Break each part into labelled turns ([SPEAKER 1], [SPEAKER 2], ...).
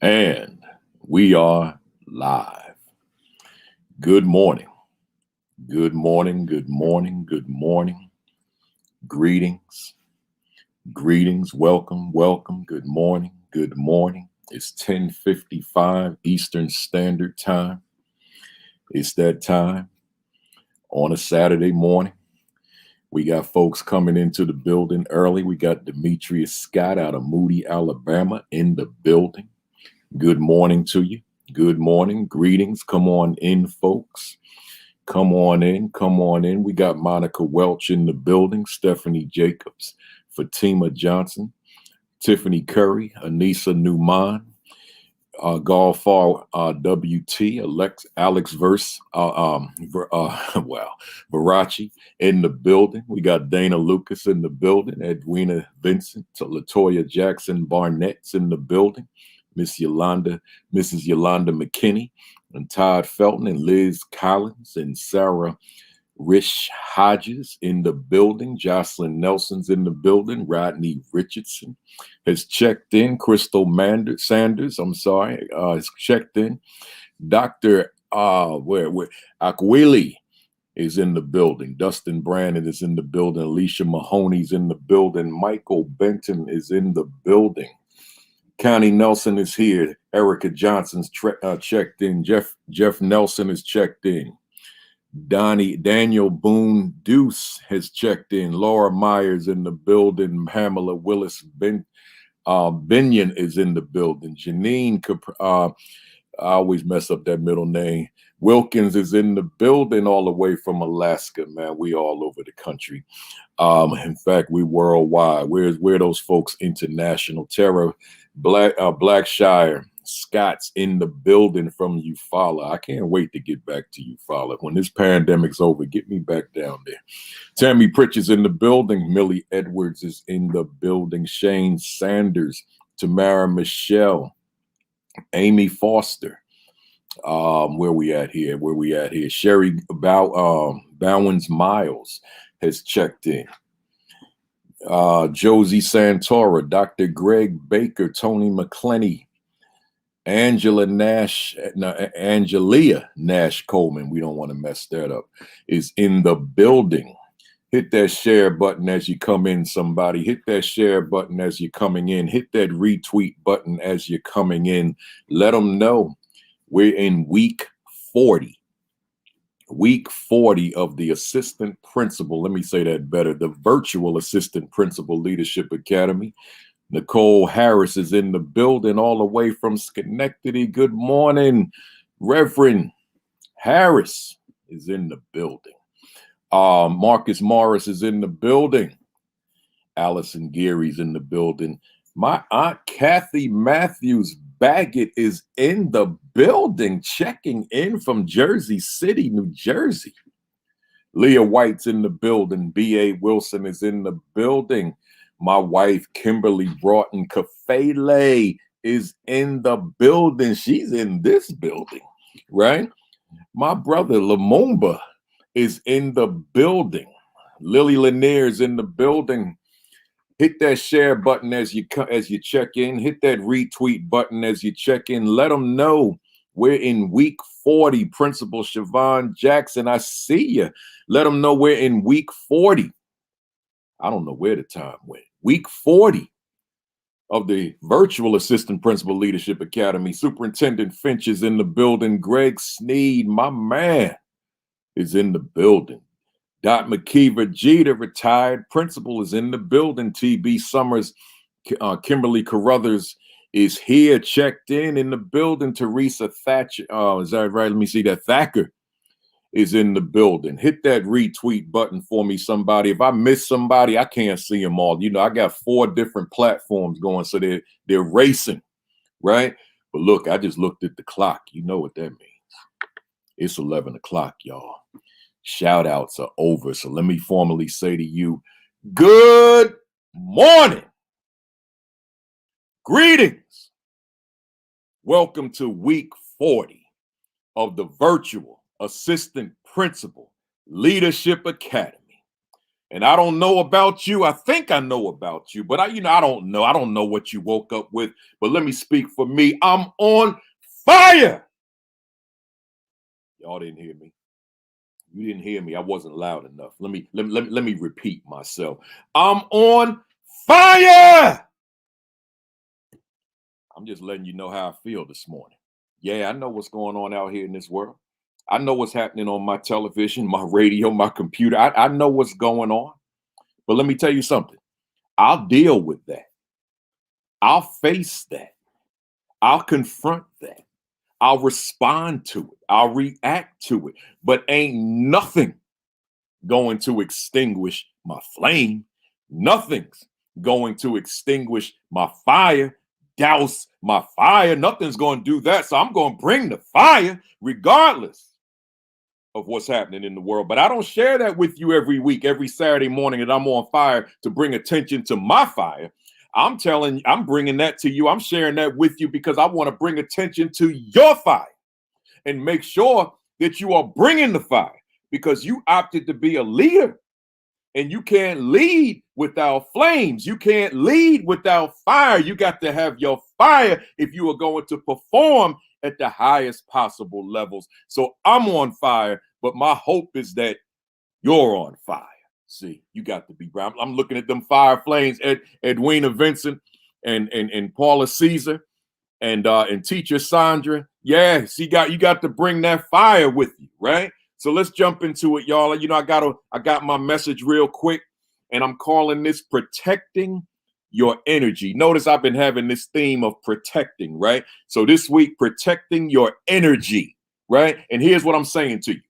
[SPEAKER 1] And we are live. Good morning. Good morning. Good morning. Good morning. Greetings. Greetings. Welcome. Welcome. Good morning. Good morning. It's 10:55 Eastern Standard Time. It's that time on a Saturday morning. We got folks coming into the building early. We got Demetrius Scott out of Moody, Alabama in the building. Good morning to you. Good morning. Greetings. Come on in, folks. Come on in. Come on in. We got Monica Welch in the building, Stephanie Jacobs, Fatima Johnson, Tiffany Curry, Anissa Newman, Golfar WT, Alex Verace in the building. We got Dana Lucas in the building, Edwina Vincent, Latoya Jackson Barnett's in the building, Mrs. Yolanda McKinney, and Todd Felton and Liz Collins and Sarah Rich Hodges in the building. Jocelyn Nelson's in the building. Rodney Richardson has checked in. Crystal Sanders, has checked in. Dr. Akwili is in the building. Dustin Brandon is in the building. Alicia Mahoney's in the building. Michael Benton is in the building. Connie Nelson is here. Erica Johnson's checked in. Jeff Nelson is checked in. Daniel Boone Deuce has checked in. Laura Myers in the building. Pamela Willis Binion is in the building. Janine, I always mess up that middle name. Wilkins is in the building all the way from Alaska, man. We all over the country. In fact, we worldwide. Where those folks international? Tara Blackshire Scott's in the building from Eufaula. I can't wait to get back to Eufaula. When this pandemic's over, get me back down there. Tammy Pritchard's in the building. Millie Edwards is in the building. Shane Sanders, Tamara Michelle, Amy Foster. Where we at here? Sherry Bowens Miles has checked in. Josie Santora, Dr. Greg Baker, Tony McClenny, Angelia Nash Coleman, we don't want to mess that up, is in the building. Hit that share button as you come in, somebody. Hit that share button as you're coming in. Hit that retweet button as you're coming in. Let them know we're in week 40. Week 40 of the assistant principal, let me say that better, the virtual assistant principal leadership academy. Nicole Harris is in the building all the way from Schenectady. Good morning, Reverend Harris is in the building. Marcus Morris is in the building. Allison Geary's in the building. My Aunt Kathy Matthews Baggett is in the building, checking in from Jersey City, New Jersey. Leah White's in the building. B.A. Wilson is in the building. My wife, Kimberly Broughton Kafele, is in the building. She's in this building, right? My brother, Lumumba, is in the building. Lily Lanier is in the building. Hit that share button as you check in. Hit that retweet button as you check in. Let them know we're in week 40. Principal Siobhan Jackson, I see you. Let them know we're in week 40. I don't know where the time went. Week 40 of the Virtual Assistant Principal Leadership Academy. Superintendent Finch is in the building. Greg Sneed, my man, is in the building. Dot McKeever Jeter, retired principal, is in the building. TB Summers, Kimberly Carruthers is here, checked in the building. Teresa Thatcher, is that right? Let me see that. Thacker is in the building. Hit that retweet button for me, somebody. If I miss somebody, I can't see them all. You know, I got 4 different platforms going, so they're racing, right? But look, I just looked at the clock. You know what that means. It's 11 o'clock, y'all. Shout outs are over. So let me formally say to you, good morning. Greetings. Welcome to week 40 of the Virtual Assistant Principal Leadership Academy. And I don't know about you. I think I know about you, but I don't know. I don't know what you woke up with. But let me speak for me. I'm on fire. Y'all didn't hear me. You didn't hear me. I wasn't loud enough. Let me repeat myself. I'm on fire. I'm just letting you know how I feel this morning. Yeah, I know what's going on out here in this world. I know what's happening on my television, my radio, my computer. I know what's going on. But let me tell you something. I'll deal with that. I'll face that. I'll confront that. I'll respond to it. I'll react to it. But ain't nothing going to extinguish my flame. Nothing's going to extinguish my fire, douse my fire. Nothing's going to do that. So I'm going to bring the fire regardless of what's happening in the world. But I don't share that with you every week, every Saturday morning that I'm on fire to bring attention to my fire. I'm bringing that to you. I'm sharing that with you because I want to bring attention to your fire and make sure that you are bringing the fire, because you opted to be a leader, and you can't lead without flames. You can't lead without fire. You got to have your fire if you are going to perform at the highest possible levels. So I'm on fire, but my hope is that you're on fire. See, you got to be brown. I'm looking at them fire flames, Edwina Vincent and Paula Caesar and teacher Sandra. Yeah, you got to bring that fire with you, right? So let's jump into it, y'all. You know, I got my message real quick, and I'm calling this protecting your energy. Notice I've been having this theme of protecting, right? So this week, protecting your energy, right? And here's what I'm saying to you.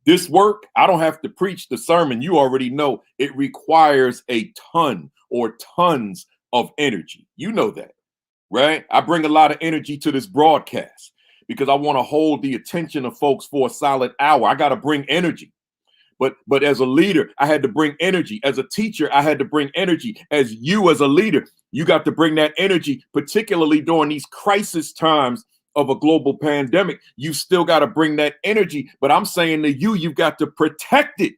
[SPEAKER 1] This work, I don't have to preach the sermon. You already know it requires a ton or tons of energy. You know that, right? I bring a lot of energy to this broadcast because I want to hold the attention of folks for a solid hour. I got to bring energy. But as a leader, I had to bring energy. As a teacher, I had to bring energy. As a leader, you got to bring that energy, particularly during these crisis times of a global pandemic. You still got to bring that energy. But I'm saying to you, you've got to protect it.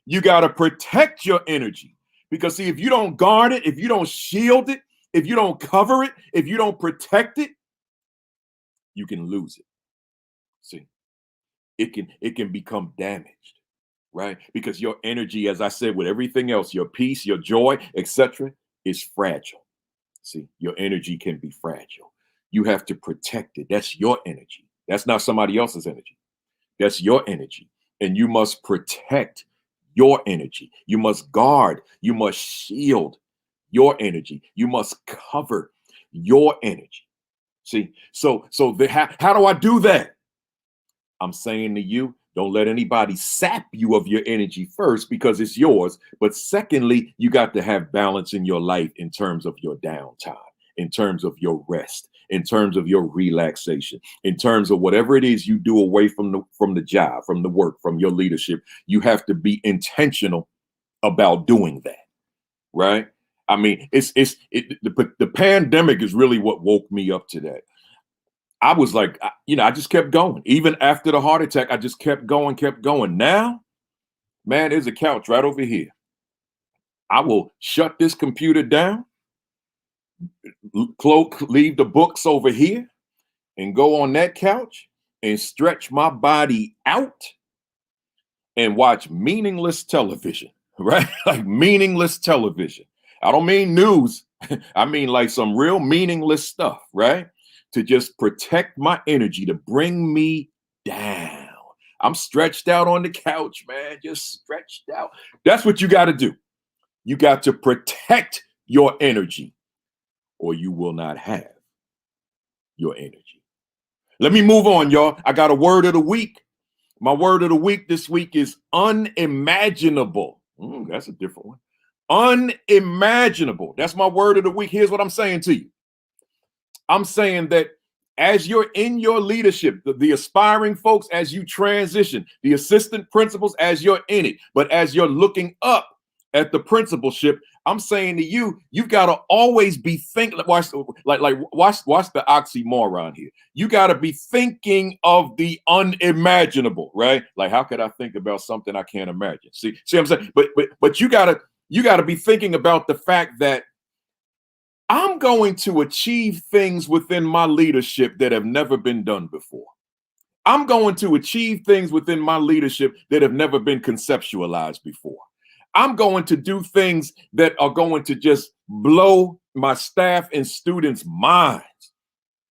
[SPEAKER 1] You got to protect your energy. Because see, if you don't guard it, if you don't shield it, if you don't cover it, if you don't protect it, you can lose it. See, it can become damaged, right? Because your energy, as I said, with everything else, your peace, your joy, etc., is fragile. See, your energy can be fragile. You have to protect it. That's your energy. That's not somebody else's energy. That's your energy. And you must protect your energy. You must guard. You must shield your energy. You must cover your energy. See, so how do I do that? I'm saying to you, don't let anybody sap you of your energy first, because it's yours. But secondly, you got to have balance in your life in terms of your downtime, in terms of your rest, in terms of your relaxation, in terms of whatever it is you do away from the job, from the work, from your leadership. You have to be intentional about doing that, right? I mean, the pandemic is really what woke me up to that. I was like, I just kept going. Even after the heart attack, I just kept going. Now, man, there's a couch right over here. I will shut this computer down, leave the books over here, and go on that couch and stretch my body out and watch meaningless television, right? Like meaningless television. I don't mean news. I mean like some real meaningless stuff, right? To just protect my energy, to bring me down. I'm stretched out on the couch, man, just stretched out. That's what you got to do. You got to protect your energy, or you will not have your energy. Let me move on, y'all. I got a word of the week. My word of the week this week is unimaginable. That's a different one. Unimaginable. That's my word of the week. Here's what I'm saying to you. I'm saying that as you're in your leadership, the aspiring folks, as you transition, the assistant principals, as you're in it, but as you're looking up at the principalship, I'm saying to you, you've got to always be thinking. Watch the oxymoron here. You got to be thinking of the unimaginable, right? Like, how could I think about something I can't imagine? See what I'm saying? But you gotta be thinking about the fact that I'm going to achieve things within my leadership that have never been done before. I'm going to achieve things within my leadership that have never been conceptualized before. I'm going to do things that are going to just blow my staff and students' minds.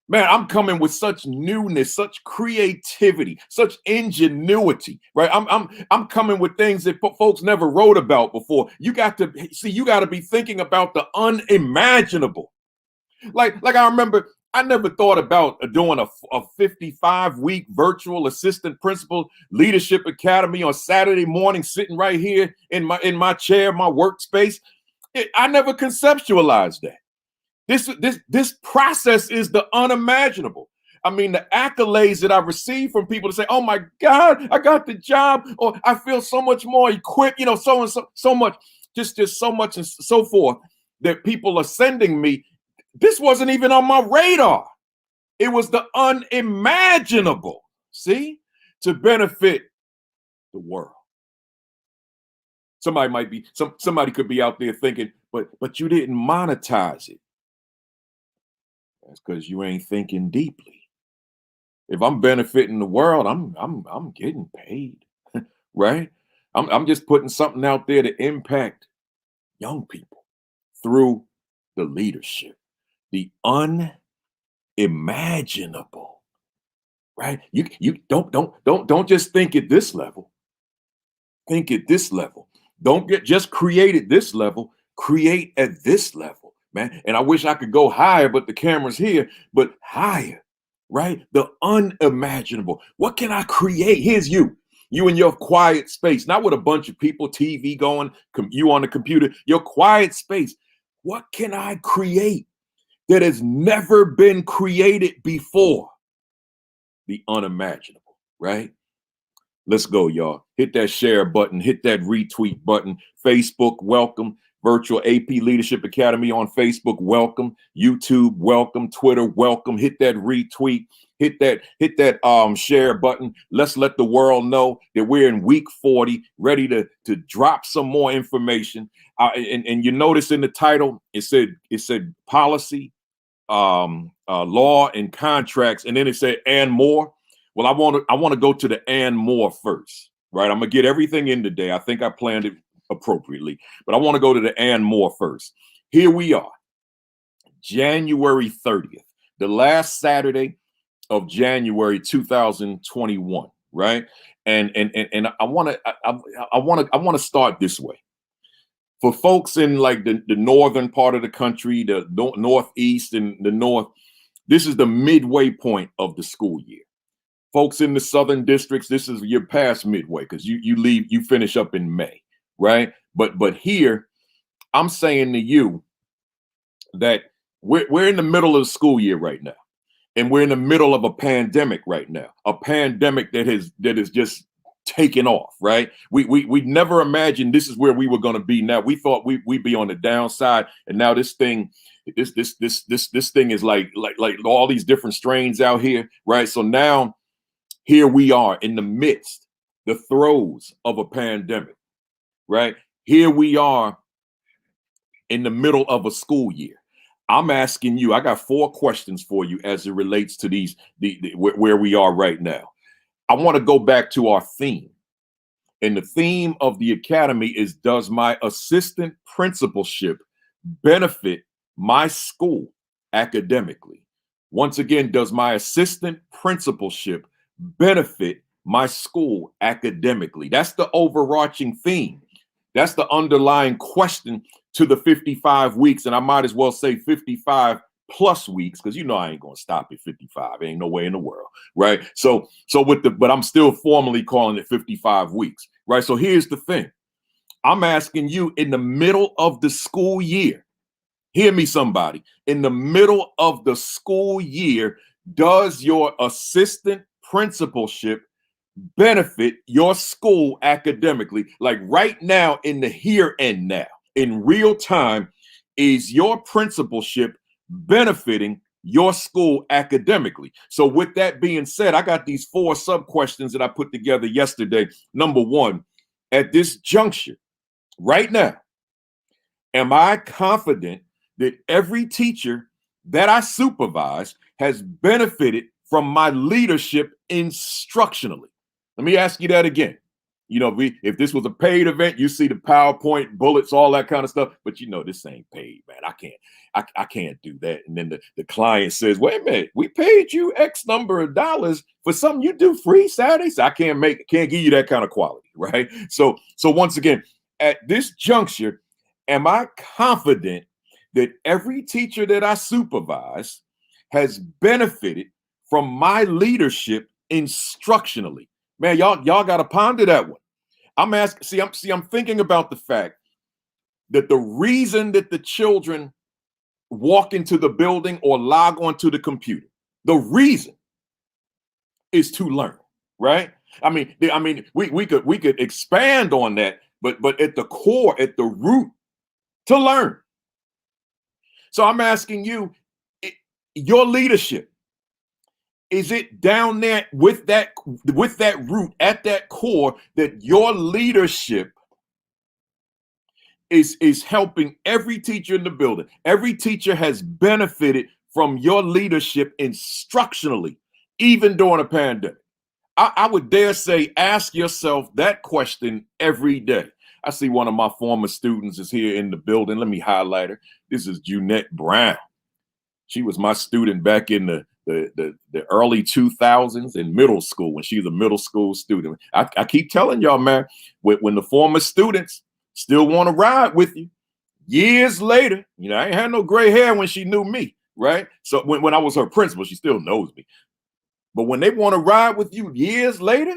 [SPEAKER 1] Man, I'm coming with such newness, such creativity, such ingenuity, right? I'm coming with things that folks never wrote about before. You got to be thinking about the unimaginable. Like I remember, I never thought about doing a 55-week virtual assistant principal leadership academy on Saturday morning, sitting right here in my chair, my workspace. I never conceptualized that. This process is the unimaginable. I mean, the accolades that I receive from people to say, "Oh my God, I got the job," or "I feel so much more equipped," so much, just so much and so forth that people are sending me. This wasn't even on my radar. It was the unimaginable, see, to benefit the world. Somebody could be out there thinking, but you didn't monetize it. That's because you ain't thinking deeply. If I'm benefiting the world, I'm getting paid, right? I'm just putting something out there to impact young people through the leadership, the unimaginable, right? You don't just think at this level. Think at this level. Don't just create at this level. Create at this level, man. And I wish I could go higher, but the camera's here. But higher, right? The unimaginable. What can I create? Here's you. You in your quiet space, not with a bunch of people, TV going, you on the computer, your quiet space. What can I create that has never been created before? The unimaginable, right? Let's go, y'all. Hit that share button, hit that retweet button. Facebook, welcome. Virtual AP Leadership Academy on Facebook, welcome. YouTube, welcome. Twitter, welcome. Hit that retweet, hit that share button. Let's let the world know that we're in week 40, ready to drop some more information. And you notice in the title, it said policy, law and contracts, and then it said and more. Well, I want to go to the and more first, right? I'm gonna get everything in today. I think I planned it appropriately, but I want to go to the and more first. Here we are, January 30th, the last Saturday of January 2021, right? And I want to start this way. For folks in like the northern part of the country, the northeast and the north, this is the midway point of the school year. Folks in the southern districts, this is your past midway because you finish up in May, right? But here, I'm saying to you that we're in the middle of the school year right now, and we're in the middle of a pandemic right now, a pandemic that is just taken off, right? We never imagined this is where we were going to be. Now we thought we'd be on the downside, and now this thing is like all these different strains out here, right? So now, here we are in the midst, the throes of a pandemic, right? Here we are in the middle of a school year. I'm asking you, I got 4 questions for you as it relates to where we are right now. I want to go back to our theme. And the theme of the academy is, does my assistant principalship benefit my school academically? Once again, does my assistant principalship benefit my school academically? That's the overarching theme. That's the underlying question to the 55 weeks. And I might as well say 55 plus weeks, because I ain't going to stop at 55. Ain't no way in the world, right? So but I'm still formally calling it 55 weeks, right? So here's the thing. I'm asking you, in the middle of the school year, hear me, somebody, in the middle of the school year, does your assistant principalship benefit your school academically? Like right now, in the here and now, in real time, is your principalship benefiting your school academically? So with that being said, I got these 4 sub questions that I put together yesterday. Number 1, at this juncture, right now, am I confident that every teacher that I supervise has benefited from my leadership instructionally? Let me ask you that again. You know, if this was a paid event, you see the PowerPoint, bullets, all that kind of stuff. But you know, this ain't paid, man. I can't do that. And then the client says, wait a minute, we paid you X number of dollars for something you do free Saturdays. I can't give you that kind of quality, right? So once again, at this juncture, am I confident that every teacher that I supervise has benefited from my leadership instructionally? Man, y'all got to ponder that one. I'm asking, I'm thinking about the fact that the reason that the children walk into the building or log onto the computer, the reason is to learn, right? I mean, we could expand on that, but at the core, at the root, to learn. So I'm asking you, your leadership, is it down there with that root at that core, that your leadership is helping every teacher in the building? Every teacher has benefited from your leadership instructionally, even during a pandemic. I would dare say, ask yourself that question every day. I see one of my former students is here in the building. Let me highlight her. This is Junette Brown. She was my student back in the early 2000s in middle school, when she was a middle school student. I keep telling y'all, man, when the former students still want to ride with you years later, you know, I ain't had no gray hair when she knew me, right? So when I was her principal, she still knows me. But when they want to ride with you years later,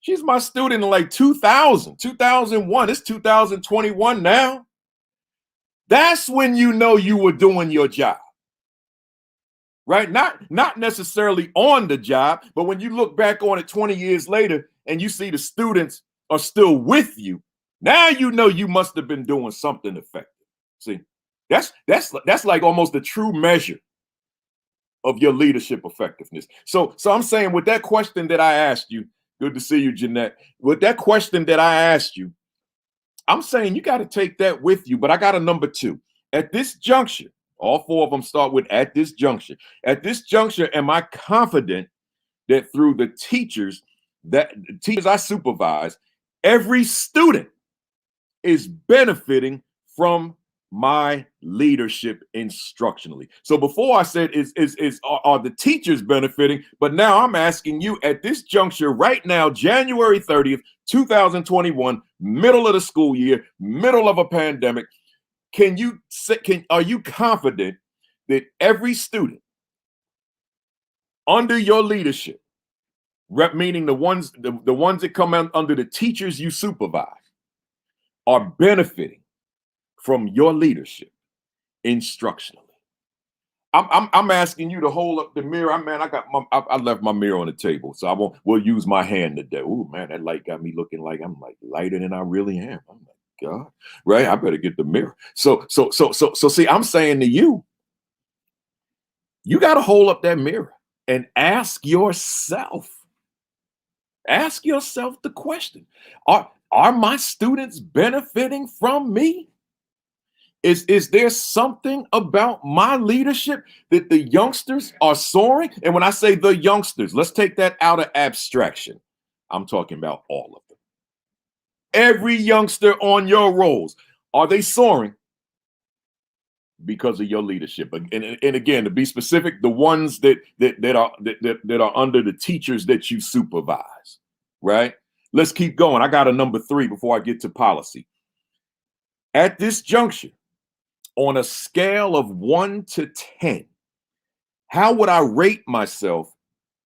[SPEAKER 1] she's my student in like 2000, 2001. It's 2021 now. That's when you know you were doing your job. Right? Not necessarily on the job, but when you look back on it 20 years later and you see the students are still with you, now you know you must have been doing something effective. See, that's like almost a true measure of your leadership effectiveness. So I'm saying, with that question that I asked you, good to see you, Jeanette. With that question that I asked you, I'm saying you got to take that with you. But I got a number 2. At this juncture, all 4 of them start with at this juncture. At this juncture, am I confident that through the teachers I supervise, every student is benefiting from my leadership instructionally? So before I said are the teachers benefiting, but now I'm asking you, at this juncture right now, January 30th, 2021, middle of the school year, middle of a pandemic, are you confident that every student under your leadership, meaning the ones that come under the teachers you supervise, are benefiting from your leadership instructionally? I'm asking you to hold up the mirror. I left my mirror on the table, so we'll use my hand today. Oh man, that light got me looking like I'm like lighter than I really am. I'm like, God, right? I better get the mirror. So see, I'm saying to you, you got to hold up that mirror and ask yourself the question: Are my students benefiting from me? Is there something about my leadership that the youngsters are soaring? And when I say the youngsters, let's take that out of abstraction. I'm talking about all of them. Every youngster on your rolls, are they soaring because of your leadership? And again, to be specific, the ones that are under the teachers that you supervise, right? Let's keep going. I got a number 3 before I get to policy. At this juncture, on a scale of 1 to 10, how would I rate myself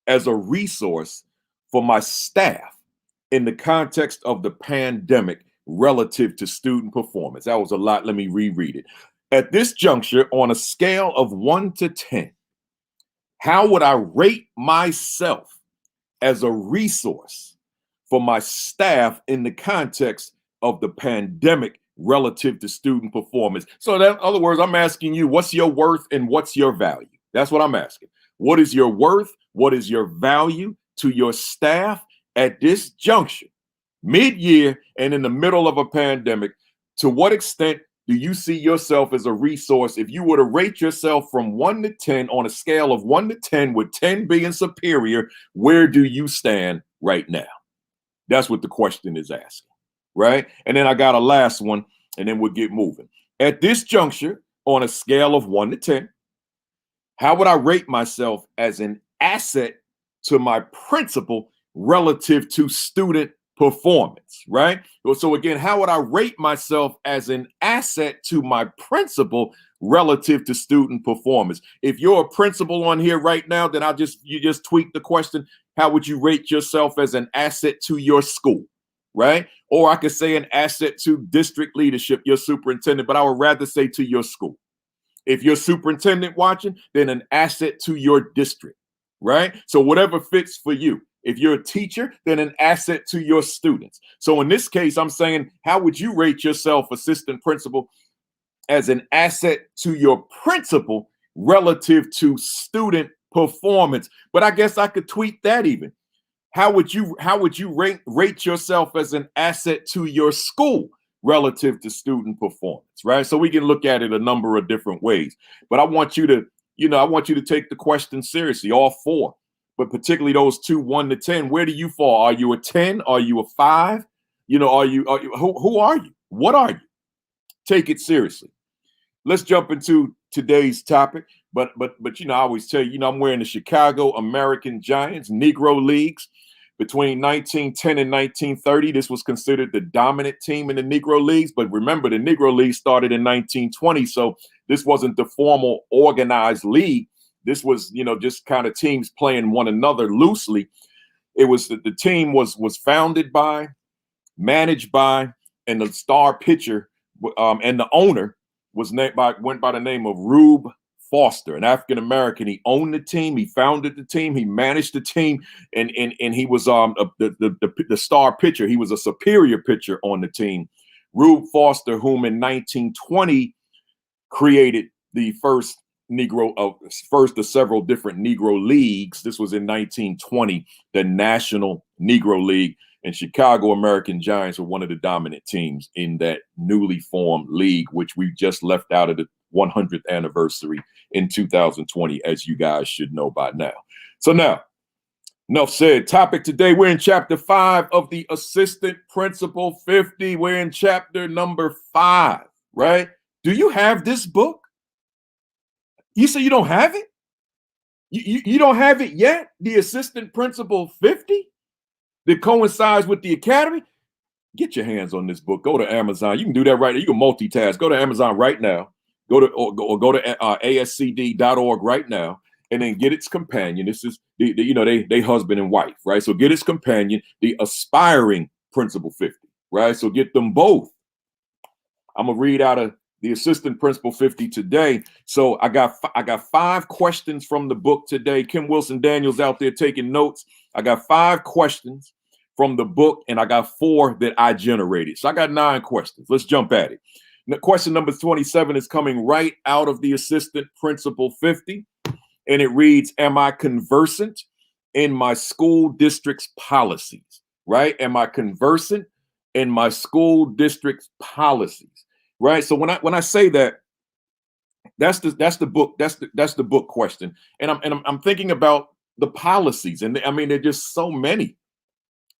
[SPEAKER 1] as a resource for my staff in the context of the pandemic relative to student performance? That was a lot. Let me reread it. At this juncture, on a scale of 1 to 10, how would I rate myself as a resource for my staff in the context of the pandemic relative to student performance. So that, in other words, I'm asking you, what's your worth and what's your value? That's what I'm asking. What is your worth? What is your value to your staff at this juncture, mid-year and in the middle of a pandemic? To what extent do you see yourself as a resource? If you were to rate yourself from 1 to 10 on a scale of 1 to 10, with 10 being superior, where do you stand right now? That's what the question is asking, right? And then I got a last one, and then we'll get moving. At this juncture, on a scale of 1 to 10, how would I rate myself as an asset to my principal relative to student performance, right? So again, how would I rate myself as an asset to my principal relative to student performance? If you're a principal on here right now, then you just tweak the question. How would you rate yourself as an asset to your school, right? Or I could say an asset to district leadership, your superintendent, but I would rather say to your school. If you're superintendent watching, then an asset to your district, right? So whatever fits for you. If you're a teacher, then an asset to your students. So in this case, I'm saying, how would you rate yourself, assistant principal, as an asset to your principal relative to student performance? But I guess I could tweak that even. How would you rate yourself as an asset to your school relative to student performance, right? So we can look at it a number of different ways. But I want you to take the question seriously, all four, but particularly those two, 1 to 10. Where do you fall? Are you a 10? Are you a 5? Who are you? What are you? Take it seriously. Let's jump into today's topic. But I always tell you, I'm wearing the Chicago American Giants Negro Leagues. Between 1910 and 1930, this was considered the dominant team in the Negro Leagues. But remember, the Negro League started in 1920, so this wasn't the formal organized league. This was, just kind of teams playing one another loosely. It was the team was founded by, managed by, and the star pitcher and the owner went by the name of Rube Foster, an African American. He owned the team, he founded the team, he managed the team, and he was the star pitcher. He was a superior pitcher on the team. Rube Foster, whom in 1920 created the first of several different Negro leagues. This was in 1920, the National Negro League. And Chicago American Giants were one of the dominant teams in that newly formed league, which we just left out of the 100th anniversary in 2020, as you guys should know by now. So now, enough said. Topic today, we're in chapter 5 of the Assistant Principal 50. We're in chapter number 5, right? Do you have this book? You say you don't have it? You don't have it yet? The Assistant Principal 50? That coincides with the academy? Get your hands on this book. Go to Amazon. You can do that right now. You can multitask. Go to Amazon right now. Go to ascd.org right now, and then get its companion. This is they husband and wife, right? So get its companion, the Aspiring Principal 50, right? So get them both. I'm gonna read out of the Assistant Principal 50 today. So I got 5 questions from the book today. Kim Wilson Daniels out there taking notes. I got 5 questions from the book, and I got 4 that I generated. So I got 9 questions. Let's jump at it. Now, question number 27 is coming right out of the Assistant Principal 50, and it reads, am I conversant in my school district's policies, right? Am I conversant in my school district's policies, right? So when I say that, that's the book question, and I'm thinking about the policies, and I mean, they're just so many,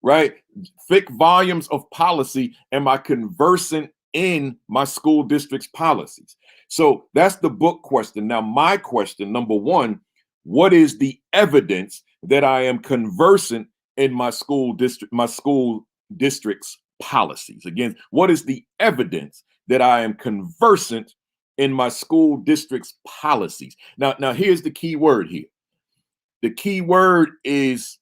[SPEAKER 1] right? Thick volumes of policy. Am I conversant in my school district's policies? So that's the book question. Now, my question, number 1, what is the evidence that I am conversant in my school district's policies? Again, what is the evidence that I am conversant in my school district's policies? Now here's the key word here. The key word is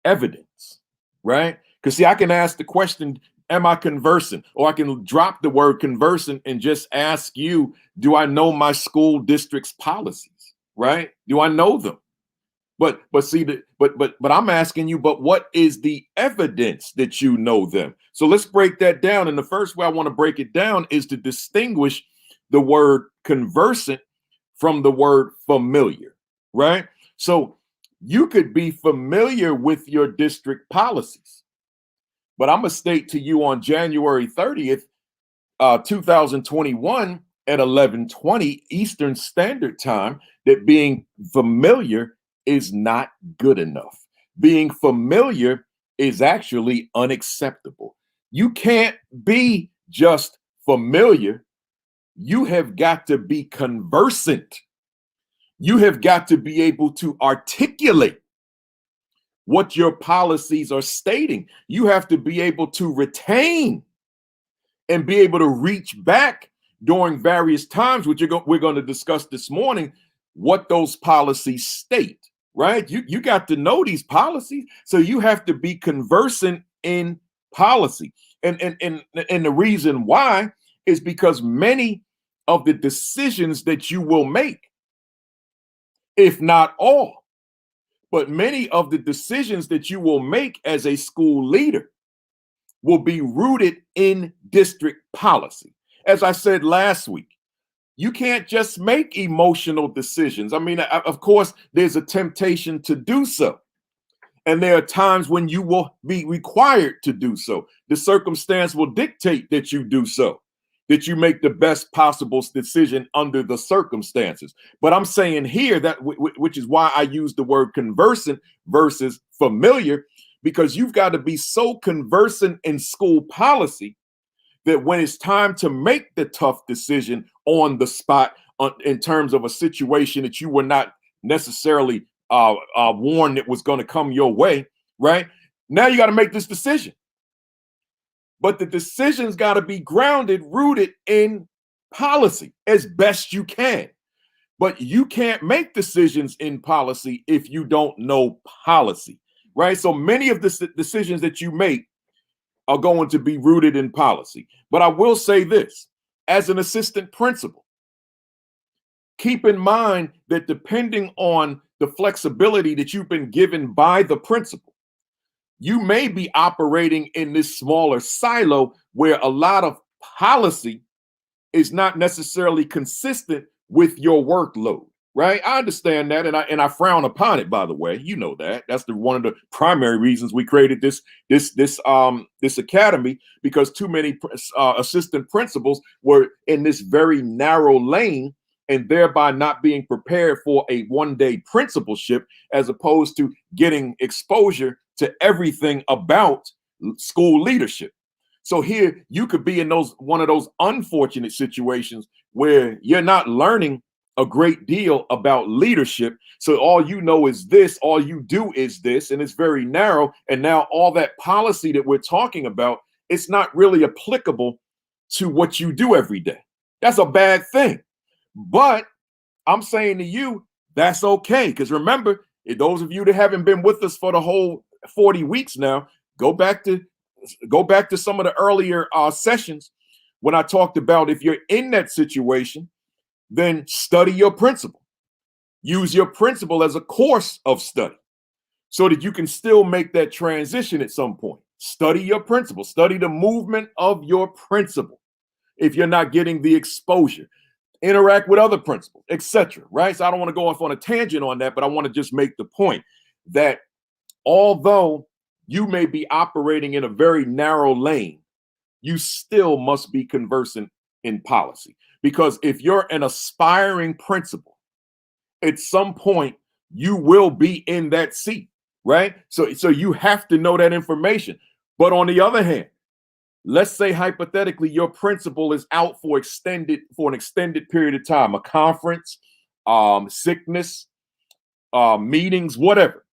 [SPEAKER 1] evidence, right? Because see, I can ask the question, am I conversant? Or I can drop the word conversant and just ask you, do I know my school district's policies, right? Do I know them? But see that but I'm asking you, but what is the evidence that you know them? So let's break that down. And the first way I want to break it down is to distinguish the word conversant from the word familiar, right? So you could be familiar with your district policies, but I'm gonna state to you on January 30th, 2021 at 11:20 Eastern Standard Time that being familiar is not good enough. Being familiar is actually unacceptable. You can't be just familiar. You have got to be conversant. You have got to be able to articulate what your policies are stating. You have to be able to retain and be able to reach back during various times, which we're going to discuss this morning, what those policies state, right? You got to know these policies. So you have to be conversant in policy. And the reason why is because many of the decisions that you will make, if not all, but many of the decisions that you will make as a school leader will be rooted in district policy. As I said last week, you can't just make emotional decisions. I mean, of course, there's a temptation to do so. And there are times when you will be required to do so. The circumstance will dictate that you do so, that you make the best possible decision under the circumstances. But I'm saying here that, which is why I use the word conversant versus familiar, because you've got to be so conversant in school policy that when it's time to make the tough decision on the spot in terms of a situation that you were not necessarily warned that was going to come your way, right? Now you got to make this decision. But the decision's got to be grounded, rooted in policy as best you can. But you can't make decisions in policy if you don't know policy, right? So many of the decisions that you make are going to be rooted in policy. But I will say this, as an assistant principal, keep in mind that depending on the flexibility that you've been given by the principal, you may be operating in this smaller silo where a lot of policy is not necessarily consistent with your workload, right? I understand that, and I frown upon it. By the way, you know that that's one of the primary reasons we created this academy, because too many assistant principals were in this very narrow lane and thereby not being prepared for a one-day principalship, as opposed to getting exposure to everything about school leadership. So here you could be in one of those unfortunate situations where you're not learning a great deal about leadership. So all you know is this, all you do is this, and it's very narrow. And now all that policy that we're talking about, it's not really applicable to what you do every day. That's a bad thing. But I'm saying to you, that's okay. Because remember, those of you that haven't been with us for the whole 40 weeks now, go back to some of the earlier sessions when I talked about, if you're in that situation, then study your principle. Use your principle as a course of study so that you can still make that transition at some point. Study your principle. Study the movement of your principle if you're not getting the exposure. Interact with other principles, etc. Right? So I don't want to go off on a tangent on that, but I want to just make the point that although you may be operating in a very narrow lane, you still must be conversant in policy. Because if you're an aspiring principal, at some point you will be in that seat, right? So you have to know that information. But on the other hand, let's say hypothetically your principal is out for an extended period of time, a conference, sickness, meetings, whatever.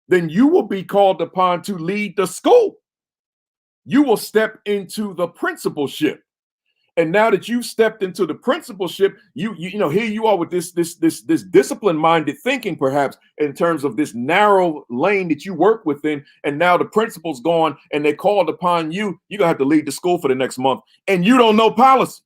[SPEAKER 1] Then you will be called upon to lead the school. You will step into the principalship. And now that you've stepped into the principalship, you know, here you are with this discipline-minded thinking, perhaps, in terms of this narrow lane that you work within. And now the principal's gone and they called upon you. You're gonna have to lead the school for the next month, and you don't know policy.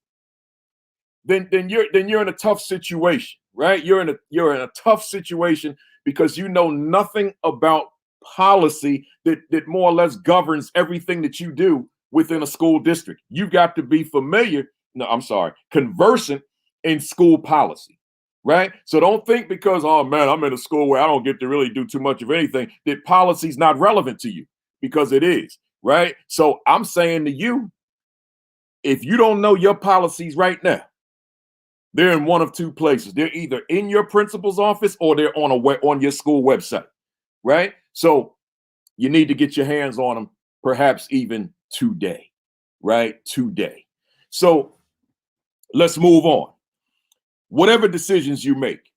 [SPEAKER 1] Then you're in a tough situation, right? You're in a tough situation because you know nothing about policy that more or less governs everything that you do within a school district. You've got to be familiar, no, I'm sorry, conversant in school policy, right? So don't think because, oh man, I'm in a school where I don't get to really do too much of anything, that policy is not relevant to you, because it is, right? So I'm saying to you, if you don't know your policies right now, they're in one of two places. They're either in your principal's office or they're on your school website, right? So you need to get your hands on them, perhaps even today, right? Today. So let's move on. Whatever decisions you make,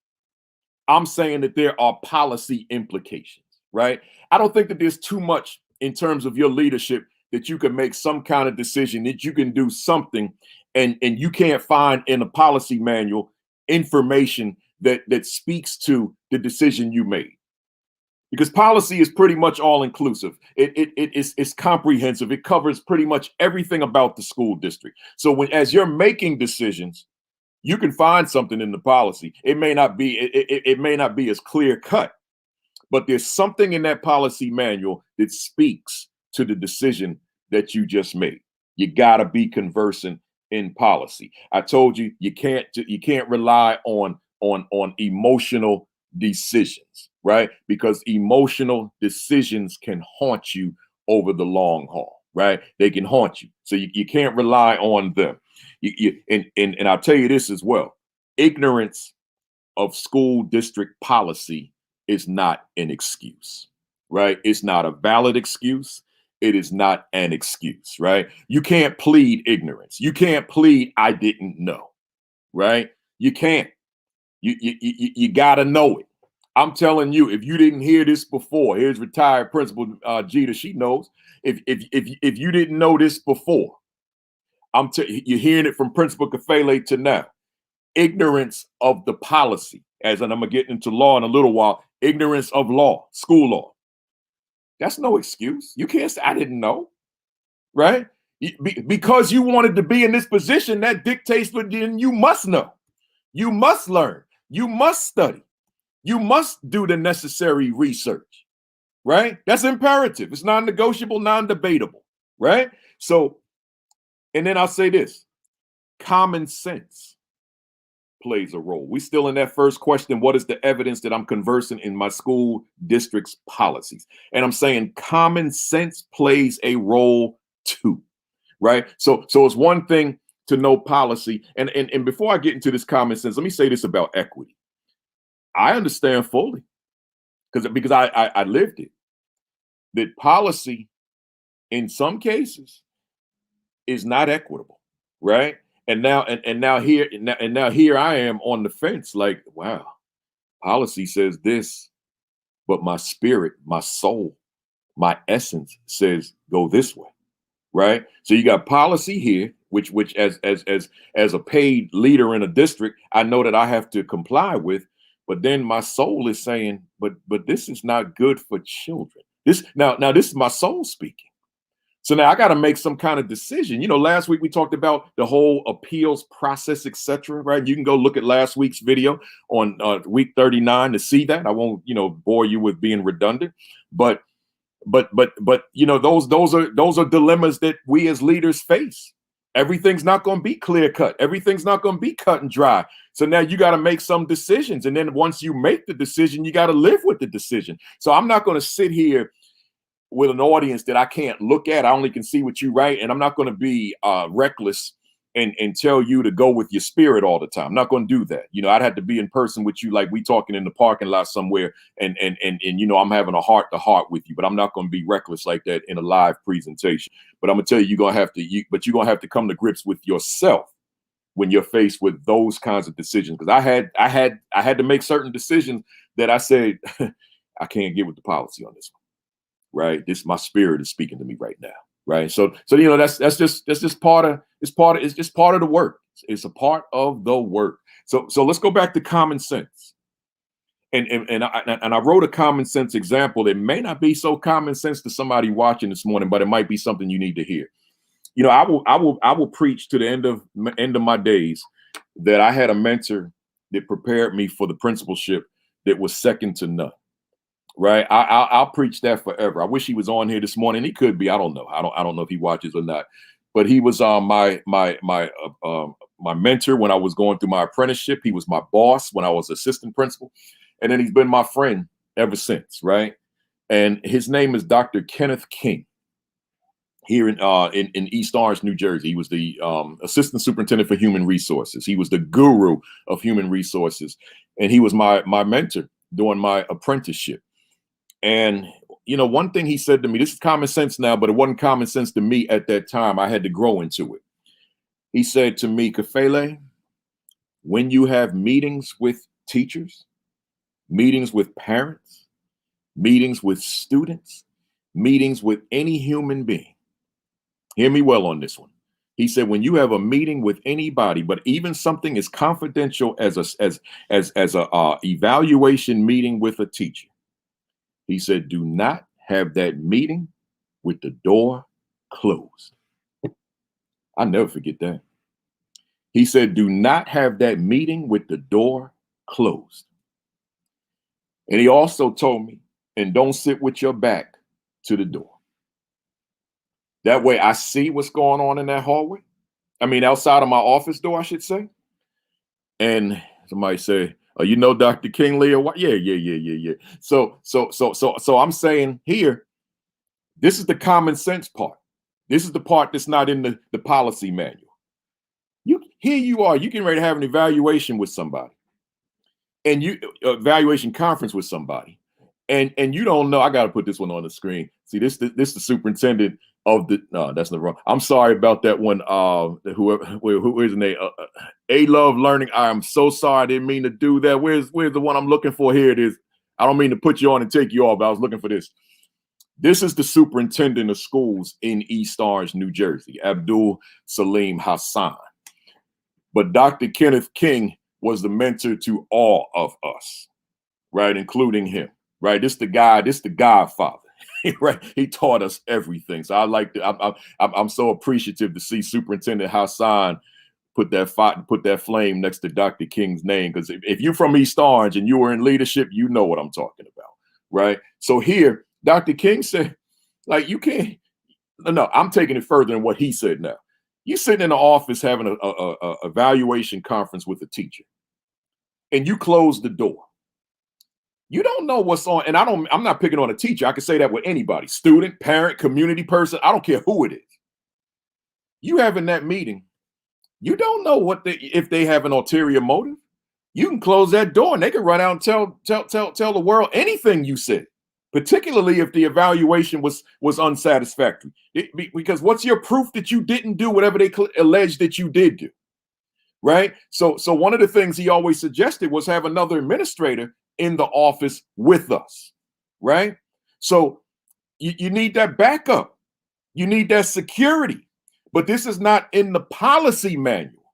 [SPEAKER 1] I'm saying that there are policy implications, right? I don't think that there's too much in terms of your leadership that you can make some kind of decision, that you can do something and you can't find in a policy manual information that speaks to the decision you made. Because policy is pretty much all inclusive. It's comprehensive. It covers pretty much everything about the school district. So as you're making decisions, you can find something in the policy. It may not be as clear cut, but there's something in that policy manual that speaks to the decision that you just made. You got to be conversant in policy. I told you you can't rely on emotional decisions, right? Because emotional decisions can haunt you over the long haul, right? They can haunt you. So you can't rely on them. And I'll tell you this as well. Ignorance of school district policy is not an excuse, right? It's not a valid excuse. It is not an excuse, right? You can't plead ignorance. You can't plead I didn't know, right? You can't. You got to know it. I'm telling you, if you didn't hear this before, here's retired Principal Jeter. She knows. If you didn't know this before, you're hearing it from Principal Kafele to now. Ignorance of the policy, and I'm gonna get into law in a little while. Ignorance of law, school law. That's no excuse. You can't say I didn't know, right? Because you wanted to be in this position, that dictates that then you must know. You must learn. You must study. You must do the necessary research, right? That's imperative. It's non-negotiable, non-debatable, right? So, and then I'll say this, common sense plays a role. We still in that first question, what is the evidence that I'm conversing in my school district's policies? And I'm saying common sense plays a role too, right? So it's one thing to know policy. And before I get into this common sense, let me say this about equity. I understand fully because I lived it, that policy in some cases is not equitable, right? And now here I am on the fence, like, wow, policy says this, but my spirit, my soul, my essence says go this way, right? So you got policy here, which as a paid leader in a district, I know that I have to comply with, but then my soul is saying, but this is not good for children. This is my soul speaking. So now I got to make some kind of decision. You know, last week we talked about the whole appeals process, etc. Right? You can go look at last week's video on week 39 to see that. I won't, bore you with being redundant, but those are dilemmas that we as leaders face. Everything's not going to be clear cut. Everything's not going to be cut and dry. So now you got to make some decisions, and then once you make the decision, you got to live with the decision. So I'm not going to sit here with an audience that I can't look at. I only can see what you write, and I'm not going to be reckless and tell you to go with your spirit all the time. I'm not going to do that. I'd have to be in person with you, like we talking in the parking lot somewhere, and I'm having a heart to heart with you, but I'm not going to be reckless like that in a live presentation. But I'm gonna tell you, you're gonna have to come to grips with yourself when you're faced with those kinds of decisions. Because I had to make certain decisions that I said I can't get with the policy on this one. Right, my spirit is speaking to me right now. Right, so that's just part of the work. It's a part of the work. So let's go back to common sense. And I wrote a common sense example that may not be so common sense to somebody watching this morning, but it might be something you need to hear. I will preach to the end of my days that I had a mentor that prepared me for the principalship that was second to none. Right. I'll preach that forever. I wish he was on here this morning. He could be. I don't know. I don't know if he watches or not. But he was my mentor when I was going through my apprenticeship. He was my boss when I was assistant principal, and then he's been my friend ever since. Right. And his name is Dr. Kenneth King here in East Orange, New Jersey. He was the assistant superintendent for human resources. He was the guru of human resources, and he was my mentor during my apprenticeship. And, you know, one thing he said to me, this is common sense now, but it wasn't common sense to me at that time. I had to grow into it. He said to me, Kafele, when you have meetings with teachers, meetings with parents, meetings with students, meetings with any human being, hear me well on this one. He said, when you have a meeting with anybody, but even something as confidential as a evaluation meeting with a teacher, he said, do not have that meeting with the door closed. I'll never forget that. He said, do not have that meeting with the door closed. And he also told me, and don't sit with your back to the door. That way I see what's going on in that hallway. I mean, outside of my office door, I should say. And somebody say, oh, you know, Dr. Kingley or what? Yeah. So I'm saying here, this is the common sense part. This is the part that's not in the policy manual. Here you are, you getting ready to have an evaluation with somebody, and you evaluation conference with somebody, and you don't know. I got to put this one on the screen. See, this the superintendent of the. No, that's not wrong. I'm sorry about that one. Who is his name? A Love Learning. I am so sorry. I didn't mean to do that. Where's the one I'm looking for? Here it is. I don't mean to put you on and take you off, but I was looking for this. This is the superintendent of schools in East Orange, New Jersey, Abdul Salim Hassan. But Dr. Kenneth King was the mentor to all of us, right, including him, right? This the Godfather, right? He taught us everything. So I'm so appreciative to see Superintendent Hassan put that flame next to Dr. King's name, because if you're from East Orange and you were in leadership, you know what I'm talking about, right? So here, Dr. King said, like, you can't. No, I'm taking it further than what he said now. You sitting in the office having a evaluation conference with a teacher, and you close the door. You don't know what's on, and I'm not picking on a teacher. I can say that with anybody, student, parent, community person. I don't care who it is. You having that meeting, you don't know if they have an ulterior motive. You can close that door and they can run out and tell the world anything you said, particularly if the evaluation was unsatisfactory. Because what's your proof that you didn't do whatever they allege that you did do, right? So one of the things he always suggested was have another administrator in the office with us, right? So you need that backup. You need that security. But this is not in the policy manual.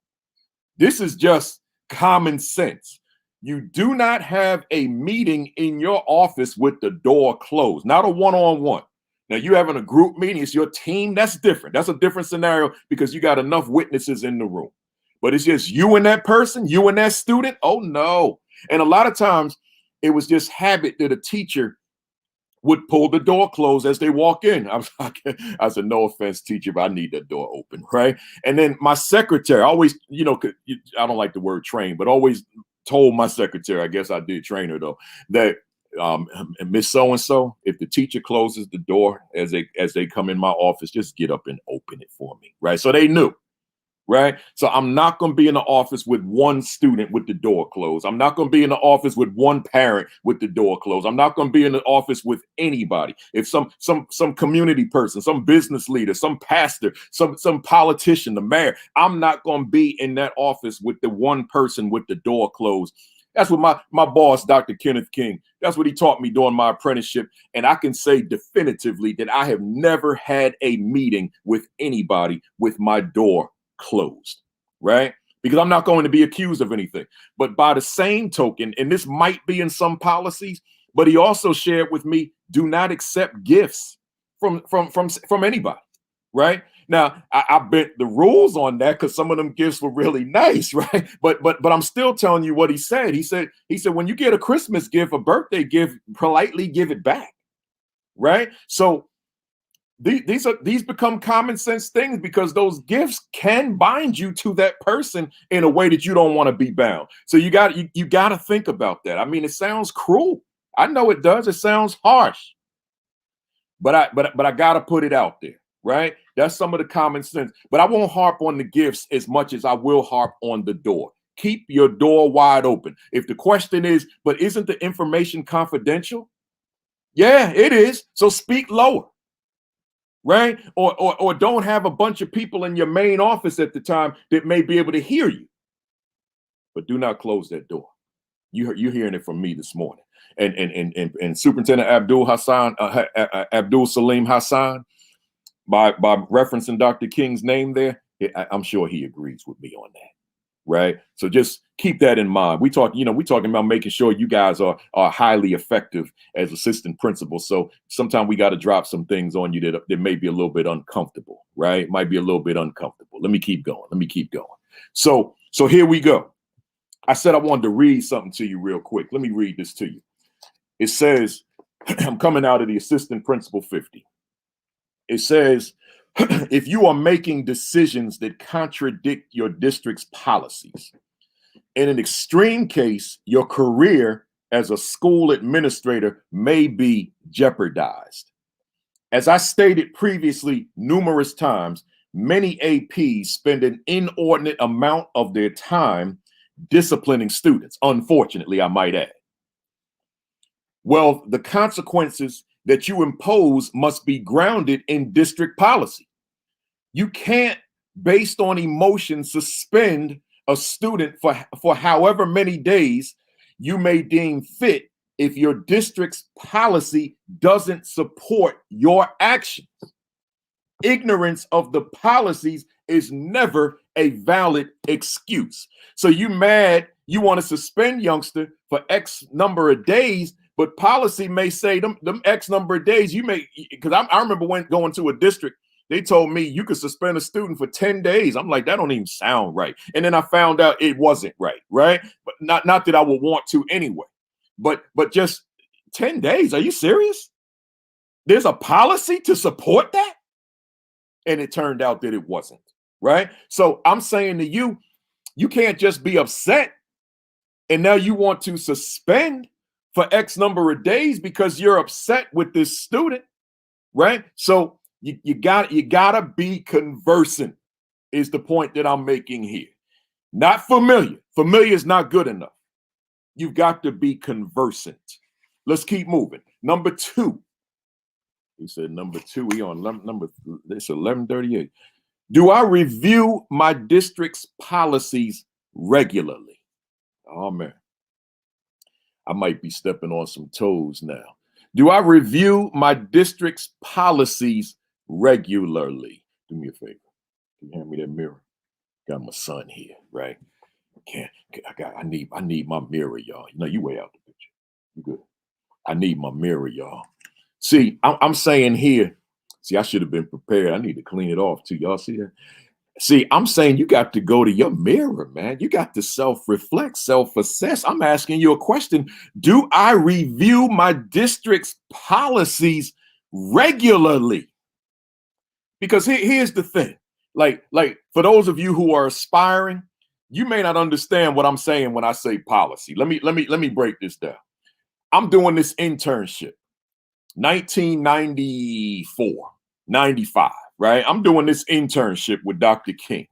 [SPEAKER 1] This is just common sense. You do not have a meeting in your office with the door closed, not a one-on-one. Now, you having a group meeting, it's your team, that's different. That's a different scenario because you got enough witnesses in the room. But it's just you and that person, you and that student. Oh, no. And a lot of times it was just habit that a teacher would pull the door closed as they walk in. I said, no offense, teacher, but I need that door open, right? And then my secretary, always, I don't like the word train, but always told my secretary, I guess I did train her though, that Miss So-and-so, if the teacher closes the door as they come in my office, just get up and open it for me, right? So they knew, right? So I'm not going to be in the office with one student with the door closed. I'm not going to be in the office with one parent with the door closed. I'm not going to be in the office with anybody. If some community person, some business leader, some pastor, some politician, the mayor, I'm not going to be in that office with the one person with the door closed. That's what my boss, Dr. Kenneth King, that's what he taught me during my apprenticeship. And I can say definitively that I have never had a meeting with anybody with my door closed, right? Because I'm not going to be accused of anything. But by the same token, and this might be in some policies, but he also shared with me, do not accept gifts from anybody, right? Now I bent the rules on that because some of them gifts were really nice, right? But I'm still telling you what he said. He said when you get a Christmas gift, a birthday gift, politely give it back, right? So these become common sense things because those gifts can bind you to that person in a way that you don't want to be bound. So you got to think about that. I mean, it sounds cruel. I know it does. It sounds harsh, but I got to put it out there, right? That's some of the common sense. But I won't harp on the gifts as much as I will harp on the door. Keep your door wide open. If the question is, but isn't the information confidential? Yeah, it is. So speak lower. Right? Or don't have a bunch of people in your main office at the time that may be able to hear you. But do not close that door. You're hearing it from me this morning. And Superintendent Abdul Salim Hassan, by referencing Dr. King's name there, I'm sure he agrees with me on that. Right. So just keep that in mind. We're talking about making sure you guys are highly effective as assistant principals. So sometimes we got to drop some things on you that may be a little bit uncomfortable, right? Might be a little bit uncomfortable. Let me keep going. So here we go. I said I wanted to read something to you real quick. Let me read this to you. It says, I'm coming out of the assistant principal 50. It says, if you are making decisions that contradict your district's policies, in an extreme case, your career as a school administrator may be jeopardized. As I stated previously numerous times, many APs spend an inordinate amount of their time disciplining students, unfortunately, I might add. Well, the consequences that you impose must be grounded in district policy. You can't, based on emotion, suspend a student for however many days you may deem fit if your district's policy doesn't support your actions. Ignorance of the policies is never a valid excuse. So you mad, you want to suspend youngster for X number of days, but policy may say them X number of days you may, because I remember when going to a district, they told me you could suspend a student for 10 days. I'm like, that don't even sound right. And then I found out it wasn't right? But not that I would want to anyway. But just 10 days. Are you serious? There's a policy to support that? And it turned out that it wasn't, right? So I'm saying to you, you can't just be upset and now you want to suspend for X number of days because you're upset with this student, right? So you gotta be conversant is the point that I'm making here. Not familiar. Familiar is not good enough. You've got to be conversant. Let's keep moving. Number 2. He said number 2. We on number. It's 11:38. Do I review my district's policies regularly? Oh man, I might be stepping on some toes now. Do I review my district's policies regularly? Do me a favor. Can you hand me that mirror? Got my son here, right? I need my mirror, y'all. You know, you way out the picture. You good. I need my mirror, y'all. See, I'm saying here, see, I should have been prepared. I need to clean it off too. Y'all see that? See, I'm saying you got to go to your mirror, man. You got to self-reflect, self-assess. I'm asking you a question. Do I review my district's policies regularly? Because here's the thing. Like for those of you who are aspiring, you may not understand what I'm saying when I say policy. Let me break this down. I'm doing this internship, 1994, 95, right? I'm doing this internship with Dr. King.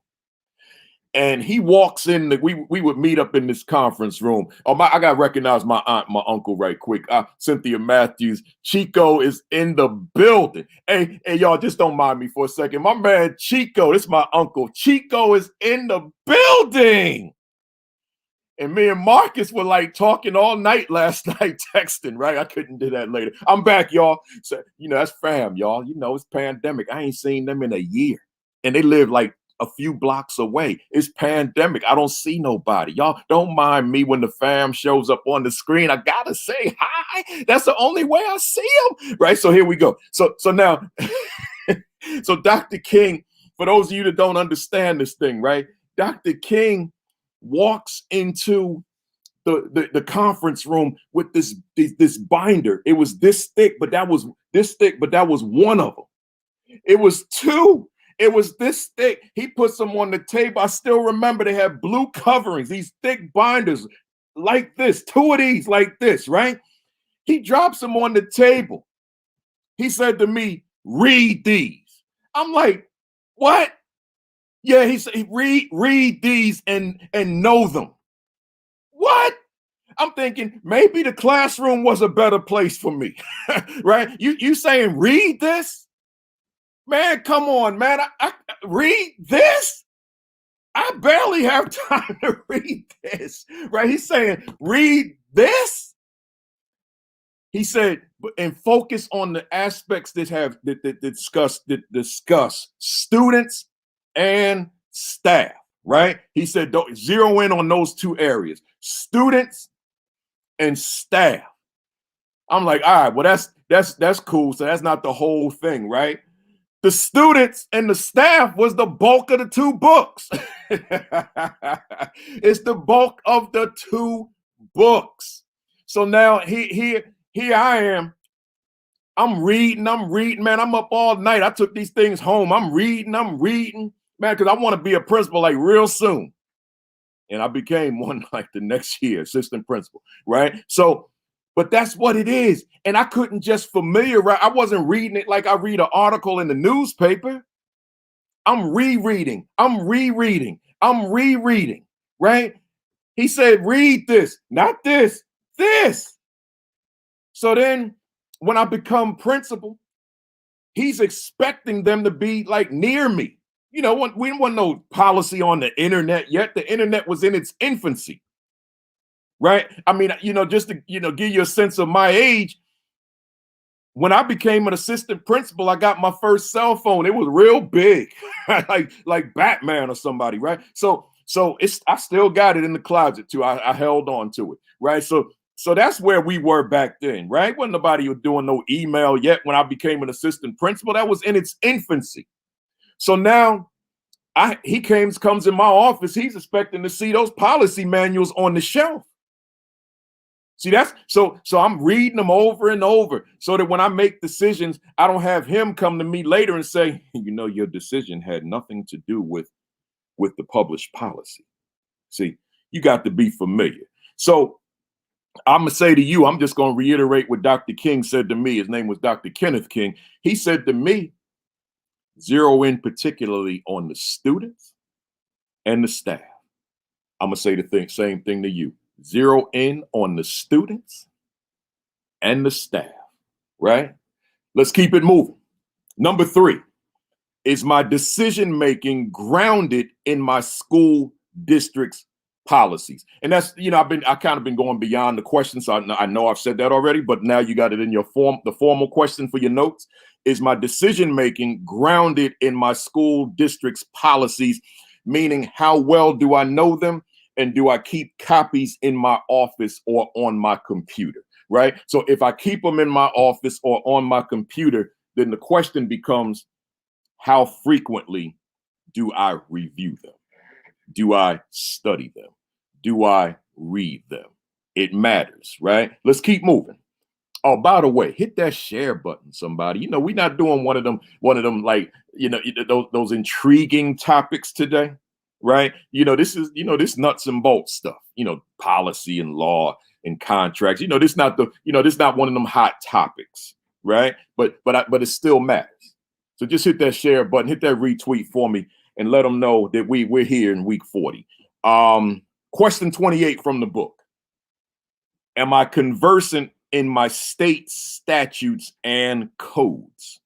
[SPEAKER 1] And he walks in, we would meet up in this conference room. I got to recognize my aunt, my uncle right quick. Cynthia Matthews. Chico is in the building. Hey, y'all, just don't mind me for a second. My man Chico, this is my uncle. Chico is in the building. And me and Marcus were like talking all night last night, texting, right? I couldn't do that later. I'm back, y'all. So, that's fam, y'all. It's pandemic. I ain't seen them in a year. And they live like a few blocks away. It's pandemic. I don't see nobody. Y'all don't mind me when the fam shows up on the screen. I gotta say hi. That's the only way I see them, right? So here we go. So now, so Dr. King for those of you that don't understand this thing, right? Dr. King walks into the conference room with this binder. It was this thick, but that was one of them. It was two. It was this thick. He puts them on the table. I still remember they had blue coverings, these thick binders like this, two of these like this, right? He drops them on the table. He said to me, read these. I'm like, what? Yeah, he said, read these and know them. What? I'm thinking maybe the classroom was a better place for me, right? You saying read this? Man, come on, man. I read this? I barely have time to read this, right? He's saying read this? He said, and focus on the aspects that discuss students and staff, right? He said, don't zero in on those two areas, students and staff. I'm like, all right, well, that's cool. So that's not the whole thing, right? The students and the staff was the bulk of the two books. It's the bulk of the two books. So now here I am. I'm reading, man. I'm up all night. I took these things home. I'm reading, man, because I want to be a principal like real soon. And I became one like the next year, assistant principal, right? So, but that's what it is. And I couldn't just familiarize. I wasn't reading it like I read an article in the newspaper. I'm rereading, right? He said, read this, not this, this. So then when I become principal, he's expecting them to be like near me. You know, we didn't want no policy on the internet yet. The internet was in its infancy, right? I mean, just to, give you a sense of my age, when I became an assistant principal, I got my first cell phone. It was real big, like Batman or somebody, right? So I still got it in the closet too. I held on to it, right? So that's where we were back then, right? Wasn't nobody doing no email yet when I became an assistant principal. That was in its infancy. So now he comes in my office. He's expecting to see those policy manuals on the shelf. See, so I'm reading them over and over so that when I make decisions, I don't have him come to me later and say, your decision had nothing to do with the published policy. See, you got to be familiar. So I'm going to say to you, I'm just going to reiterate what Dr. King said to me. His name was Dr. Kenneth King. He said to me, zero in particularly on the students and the staff. I'm going to say the same thing to you. Zero in on the students and the staff, right? Let's keep it moving. Number 3, is my decision-making grounded in my school district's policies? And that's, I kind of been going beyond the question. So I know I've said that already, but now you got it in your the formal question for your notes. Is my decision-making grounded in my school district's policies? Meaning, how well do I know them? And do I keep copies in my office or on my computer, right? So if I keep them in my office or on my computer, then the question becomes, how frequently do I review them? Do I study them? Do I read them? It matters, right? Let's keep moving. Oh, by the way, hit that share button, somebody. We're not doing one of them like, those intriguing topics today. Right? This is, this nuts and bolts stuff, policy and law and contracts. This not one of them hot topics, right? But it still matters. So just hit that share button, hit that retweet for me, and let them know that we're here in week 40. Question 28 from the book. Am I conversant in my state statutes and codes?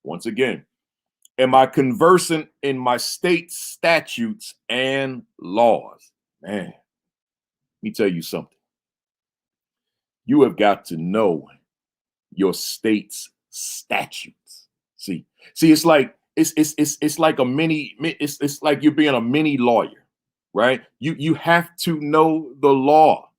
[SPEAKER 1] Once again, am I conversant in my state statutes and laws? Man, let me tell you something. You have got to know your state's statutes. See, it's like it's like a mini. It's like you're being a mini lawyer, right? You have to know the law,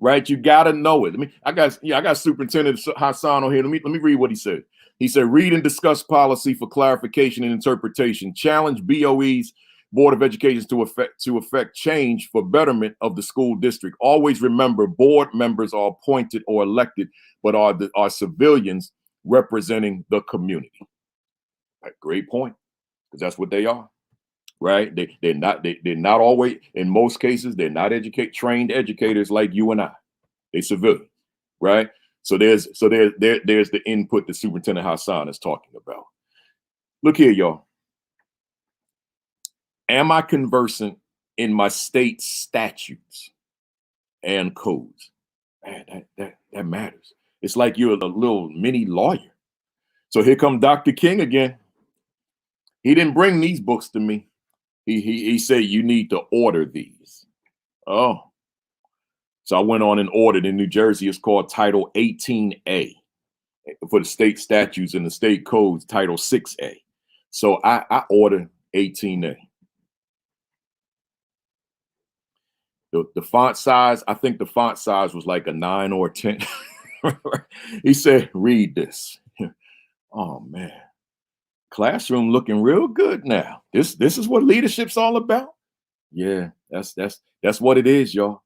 [SPEAKER 1] right? You got to know it. I got Superintendent Hassan on here. Let me read what he said. He said, read and discuss policy for clarification and interpretation. Challenge BOE's Board of Education to affect change for betterment of the school district. Always remember, board members are appointed or elected, but are civilians representing the community. Great point, because that's what they are, right? They're not always, in most cases, they're not trained educators like you and I. They're civilians, right? So there's the input that Superintendent Hassan is talking about. Look here, y'all. Am I conversant in my state statutes and codes? Man, that matters. It's like you're a little mini lawyer. So here come Dr. King again. He didn't bring these books to me. He said you need to order these. Oh. So I went on and ordered. In New Jersey, it's called Title 18A. For the state statutes and the state codes, Title 6A. So I ordered 18A. The font size, I think the font size was like a 9 or a 10. He said, read this. Oh, man. Classroom looking real good now. This is what leadership's all about. Yeah, that's what it is, y'all.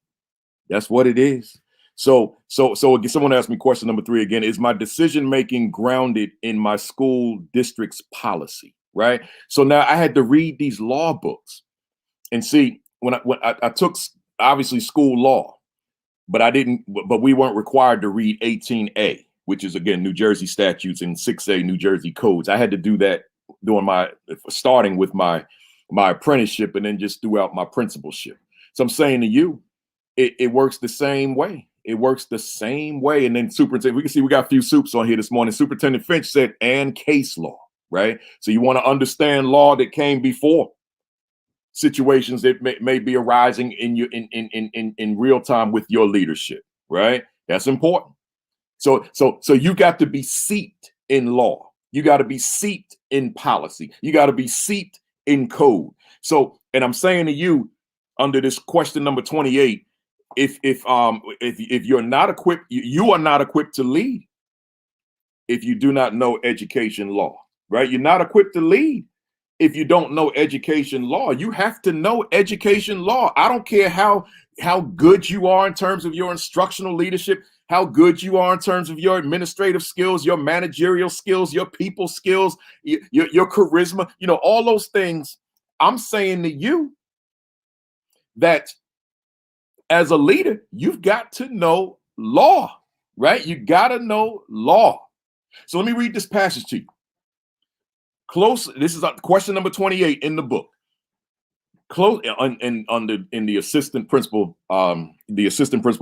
[SPEAKER 1] That's what it is. So again, someone asked me question number 3 again. Is my decision making grounded in my school district's policy? Right. So now I had to read these law books and see when I took obviously school law, but we weren't required to read 18A, which is again New Jersey statutes, and 6A New Jersey codes. I had to do that starting with my apprenticeship and then just throughout my principalship. So I'm saying to you, it works the same way. It works the same way. And then superintendent, we can see we got a few soups on here this morning. Superintendent Finch said, and case law, right? So you want to understand law that came before situations that may be arising in real time with your leadership, right? That's important. So you got to be seeped in law. You got to be seeped in policy. You got to be seeped in code. So, and I'm saying to you, under this question number 28, if you're not equipped, you are not equipped to lead if you do not know education law, right? You're not equipped to lead if you don't know education law. You have to know education law. I don't care how good you are in terms of your instructional leadership, how good you are in terms of your administrative skills, your managerial skills, your people skills, your charisma, all those things. I'm saying to you that as a leader, you've got to know law, right? You got to know law. So let me read this passage to you. This is question number 28 in the book. In the assistant principal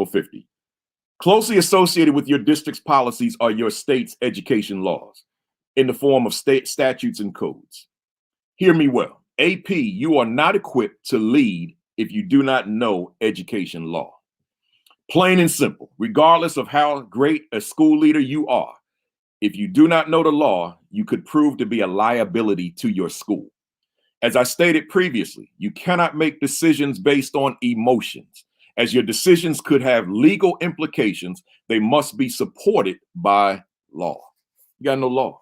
[SPEAKER 1] 50. Closely associated with your district's policies are your state's education laws in the form of state statutes and codes. Hear me well. AP, you are not equipped to lead if you do not know education law. Plain and simple, regardless of how great a school leader you are, if you do not know the law, you could prove to be a liability to your school. As I stated previously, you cannot make decisions based on emotions. As your decisions could have legal implications, they must be supported by law. You got to know law.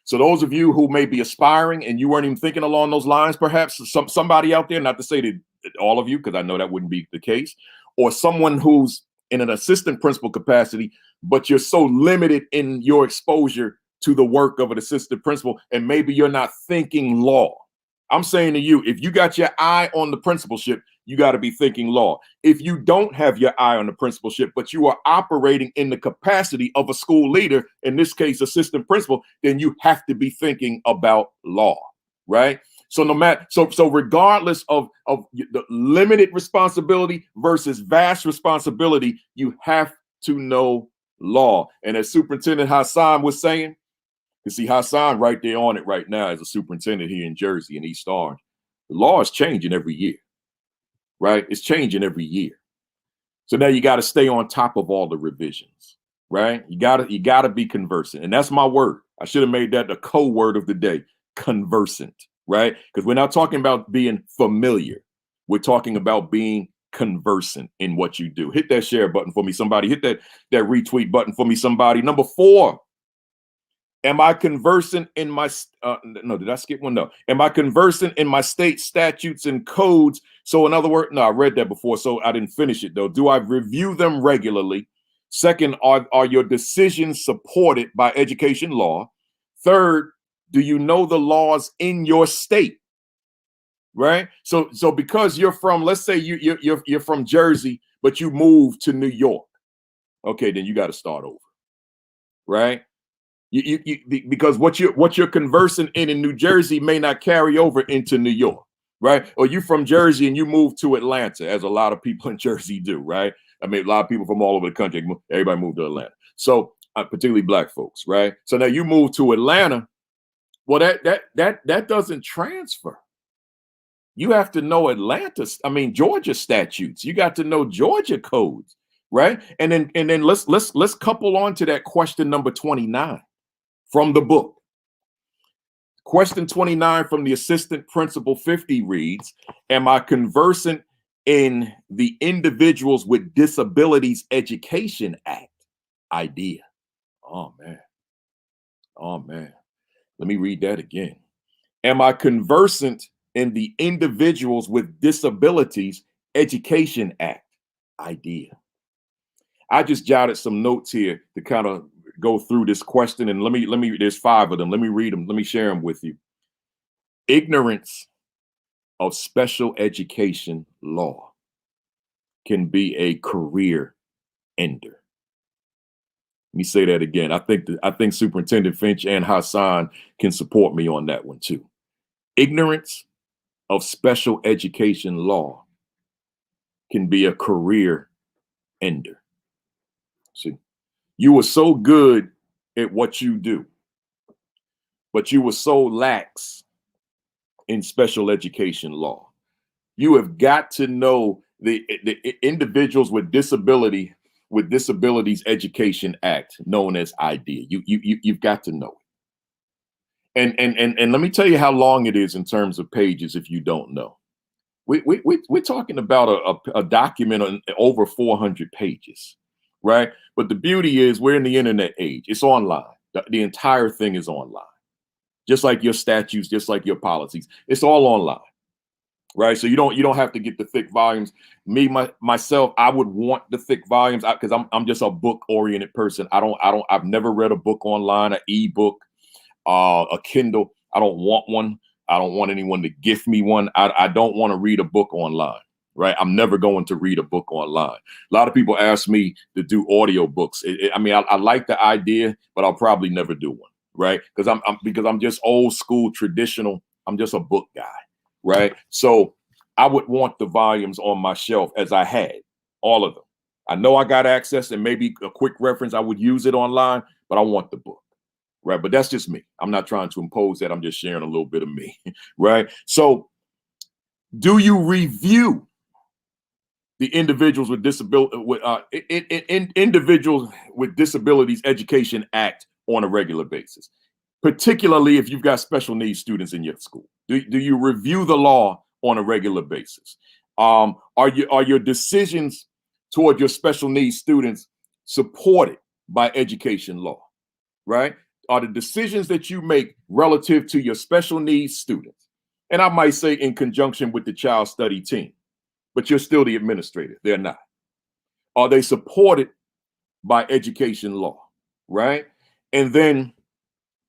[SPEAKER 1] So those of you who may be aspiring and you weren't even thinking along those lines, perhaps somebody out there, not to say that all of you, because I know that wouldn't be the case, or someone who's in an assistant principal capacity, but you're so limited in your exposure to the work of an assistant principal, and maybe you're not thinking law. I'm saying to you, if you got your eye on the principalship, you got to be thinking law. If you don't have your eye on the principalship, but you are operating in the capacity of a school leader, in this case, assistant principal, then you have to be thinking about law, right? So so regardless of the limited responsibility versus vast responsibility, you have to know law. And as Superintendent Hassan was saying, you see Hassan right there on it right now as a superintendent here in Jersey, in East Orange. The law is changing every year, right? It's changing every year. So now you got to stay on top of all the revisions, right? You got to be conversant. And that's my word. I should have made that the code word of the day, conversant, right? Because we're not talking about being familiar. We're talking about being conversant in what you do. Hit that share button for me, somebody. Hit that retweet button for me, somebody. Number 4. Am I conversant in my, no, did I skip one? No. Am I conversant in my state statutes and codes? So in other words, no, I read that before, so I didn't finish it though. Do I review them regularly? Second, are your decisions supported by education law? Third, do you know the laws in your state? Right? So because you're from, let's say you're from Jersey, but you moved to New York. Okay, then you got to start over. Right? Because what you're conversing in New Jersey may not carry over into New York, right? Or you from Jersey and you move to Atlanta, as a lot of people in Jersey do, right? I mean, a lot of people from all over the country, everybody moved to Atlanta. So particularly black folks, right? So now you move to Atlanta. Well, that doesn't transfer. You have to know Georgia statutes. You got to know Georgia codes, right? And then let's couple on to that question number 29 from the book. Question 29 from the Assistant Principal 50 reads, am I conversant in the Individuals with Disabilities Education Act? Idea. Oh man. Let me read that again. Am I conversant in the Individuals with Disabilities Education Act? Idea. I just jotted some notes here to kind of go through this question, and let me there's 5 of them. Let me read them. Let me share them with you. Ignorance of special education law can be a career ender. Let me say that again. I think Superintendent Finch and Hassan can support me on that one too. Ignorance of special education law can be a career ender. See, you were so good at what you do, but you were so lax in special education law. You have got to know the Individuals with Disabilities Education Act, known as IDEA. You've got to know it. And let me tell you how long it is in terms of pages if you don't know. We're talking about a document on over 400 pages, right? But the beauty is we're in the internet age. It's online. The entire thing is online. Just like your statutes, just like your policies. It's all online, right? So you don't have to get the thick volumes. Myself, I would want the thick volumes because I'm just a book-oriented person. I've never read a book online, an ebook, a Kindle. I don't want one. I don't want anyone to gift me one. I don't want to read a book online, right? I'm never going to read a book online. A lot of people ask me to do audio books. I like the idea, but I'll probably never do one, right? Because I'm just old school, traditional. I'm just a book guy, right? So I would want the volumes on my shelf as I had all of them. I know I got access and maybe a quick reference. I would use it online, but I want the book. Right. But that's just me. I'm not trying to impose that. I'm just sharing a little bit of me. Right. So do you review the Individuals with Individuals with Disabilities Education Act on a regular basis, particularly if you've got special needs students in your school? Do you review the law on a regular basis? Are your decisions toward your special needs students supported by education law? Right? Are the decisions that you make relative to your special needs students, and I might say in conjunction with the child study team, but you're still the administrator, they're not. Are they supported by education law, right? And then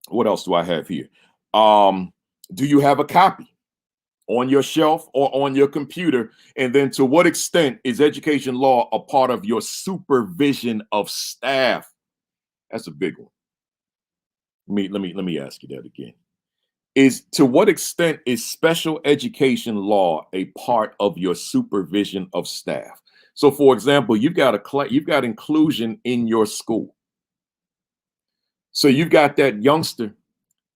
[SPEAKER 1] what else do I have here? Do you have a copy on your shelf or on your computer? And then to what extent is education law a part of your supervision of staff? That's a big one. Let me ask you that again. To what extent is special education law a part of your supervision of staff? So, for example, you've got inclusion in your school. So you've got that youngster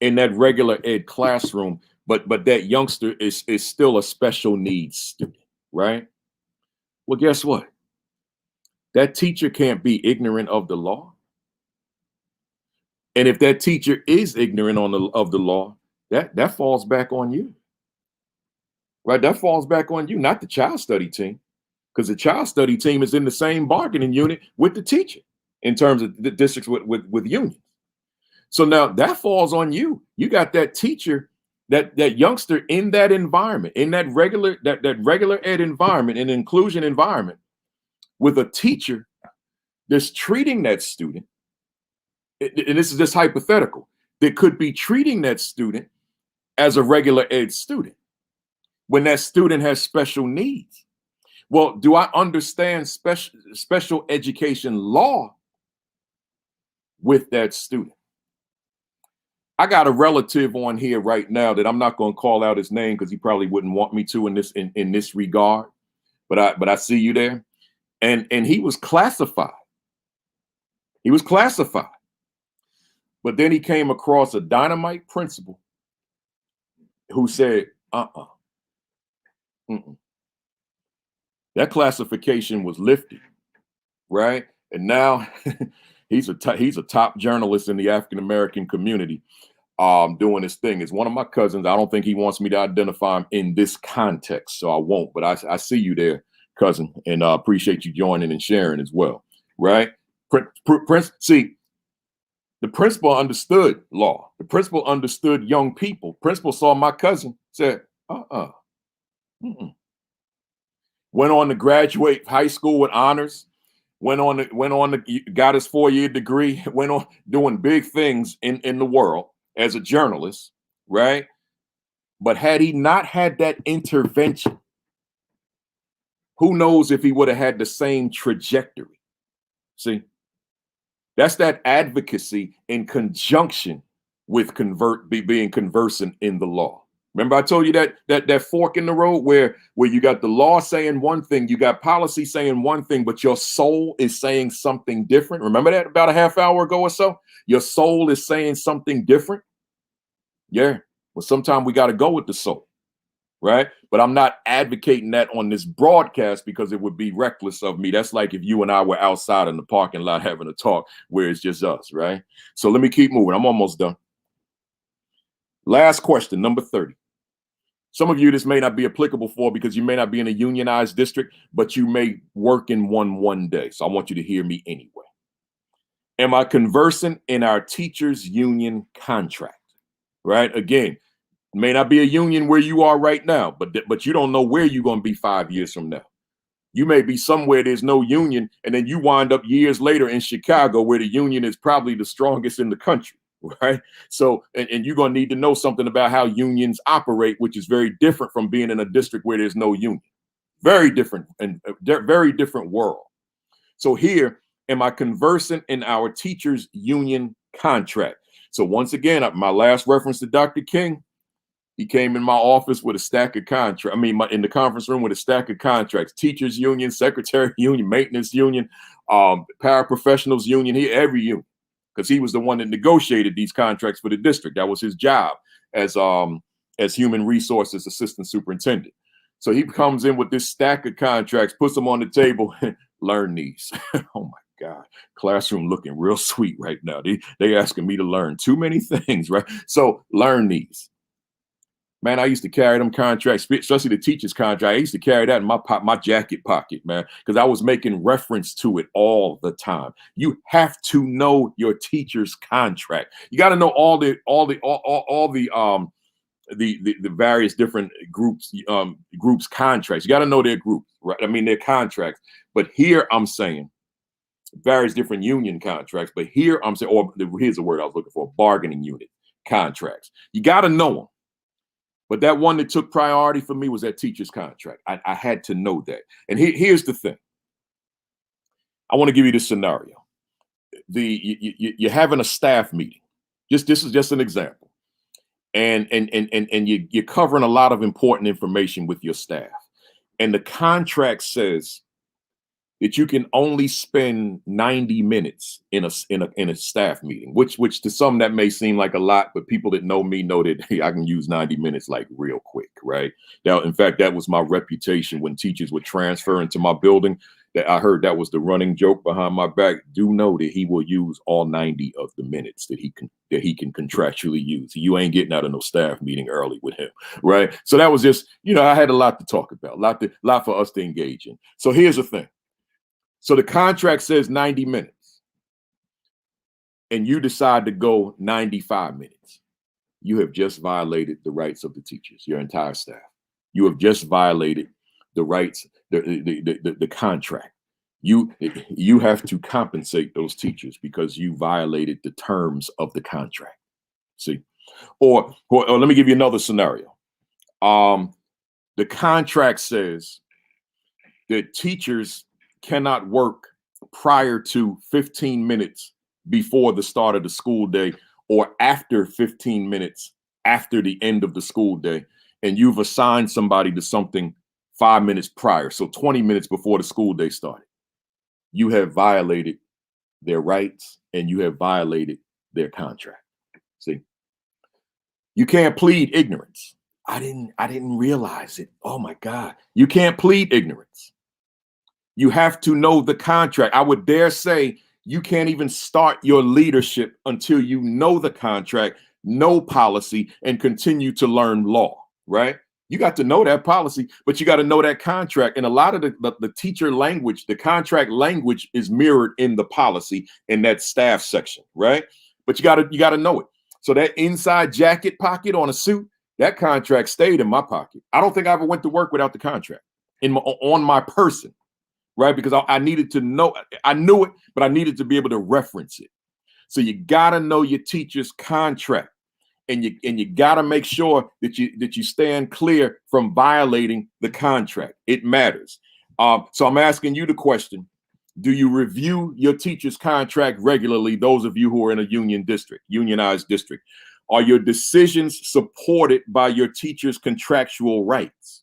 [SPEAKER 1] in that regular ed classroom, but that youngster is still a special needs student, right? Well, guess what? That teacher can't be ignorant of the law. And if that teacher is ignorant of the law, that falls back on you, right? That falls back on you, not the child study team, because the child study team is in the same bargaining unit with the teacher in terms of the districts with unions. So now that falls on you. You got that teacher, that youngster in that environment, in that regular ed environment, an inclusion environment, with a teacher that's treating that student, and this is just hypothetical, that could be treating that student as a regular ed student when that student has special needs. Well, do I understand special education law with that student? I got a relative on here right now that I'm not going to call out his name because he probably wouldn't want me to in this regard. But I see you there. And he was classified. He was classified. But then he came across a dynamite principal who said, that classification was lifted, right? And now he's a top journalist in the African American community, doing his thing. It's one of my cousins. I don't think he wants me to identify him in this context, so I won't. But I see you there, cousin, and appreciate you joining and sharing as well, right? See, the principal understood law. The principal understood young people. Principal saw my cousin, said, went on to graduate high school with honors, went on to got his 4-year degree, went on doing big things in the world as a journalist, right? But had he not had that intervention, who knows if he would have had the same trajectory? See, that's that advocacy in conjunction with being conversant in the law. Remember, I told you that fork in the road where you got the law saying one thing, you got policy saying one thing, but your soul is saying something different. Remember that about a half hour ago or so? Your soul is saying something different. Yeah. Well, sometimes we got to go with the soul, right? But I'm not advocating that on this broadcast because it would be reckless of me. That's like if you and I were outside in the parking lot having a talk where it's just us, right? So let me keep moving. I'm almost done. Last question, number 30. Some of you, this may not be applicable for because you may not be in a unionized district, but you may work in one day. So I want you to hear me anyway. Am I conversant in our teachers' union contract? Right? Again, may not be a union where you are right now, but you don't know where you're going to be 5 years from now. You may be somewhere there's no union, and then you wind up years later in Chicago where the union is probably the strongest in the country. Right. So, and you're going to need to know something about how unions operate, which is very different from being in a district where there's no union. Very different and very different world. So here, am I conversant in our teachers' union contract? So once again, my last reference to Dr. King, he came in my office with a stack of contracts. In the conference room with a stack of contracts, teachers union, secretary union, maintenance union, paraprofessionals union, every union. Because he was the one that negotiated these contracts for the district. That was his job as human resources assistant superintendent. So he comes in with this stack of contracts, puts them on the table, learn these. Oh my God, classroom looking real sweet right now. They asking me to learn too many things, right? So learn these. Man, I used to carry them contracts, especially the teacher's contract. I used to carry that in my jacket pocket, man, because I was making reference to it all the time. You have to know your teacher's contract. You got to know all the various different groups contracts. You got to know their groups, right? I mean, their contracts. But here I'm saying various different union contracts. But here I'm saying, or here's the word I was looking for: bargaining unit contracts. You got to know them. But that one that took priority for me was that teacher's contract. I had to know that. And here's the thing. I want to give you this scenario. You're having a staff meeting. This is just an example. And you're covering a lot of important information with your staff. And the contract says that you can only spend 90 minutes in a staff meeting, which to some that may seem like a lot, but people that know me know that, hey, I can use 90 minutes like real quick, right? Now, in fact, that was my reputation when teachers would transfer into my building. That I heard that was the running joke behind my back. Do know that he will use all 90 of the minutes that he can contractually use. You ain't getting out of no staff meeting early with him, right? So that was just, I had a lot to talk about, a lot for us to engage in. So here's the thing. So the contract says 90 minutes. and you decide to go 95 minutes, you have just violated the rights of the teachers, your entire staff. You have just violated the rights, the contract. You have to compensate those teachers because you violated the terms of the contract. See, or let me give you another scenario. The contract says that teachers cannot work prior to 15 minutes before the start of the school day or after 15 minutes after the end of the school day. And you've assigned somebody to something 5 minutes prior, so 20 minutes before the school day started. You have violated their rights and you have violated their contract. See, you can't plead ignorance. I didn't realize it. Oh my God. You can't plead ignorance. You have to know the contract. I would dare say you can't even start your leadership until you know the contract, know policy, and continue to learn law, right? You got to know that policy, but you got to know that contract. And a lot of the teacher language, the contract language is mirrored in the policy in that staff section, right? But you got to know it. So that inside jacket pocket on a suit, that contract stayed in my pocket. I don't think I ever went to work without the contract on my person, right? Because I needed to know, I knew it, but I needed to be able to reference it. So you got to know your teacher's contract, and you got to make sure that you stand clear from violating the contract. It matters. So I'm asking you the question: do you review your teacher's contract regularly? Those of you who are in a unionized district, are your decisions supported by your teacher's contractual rights?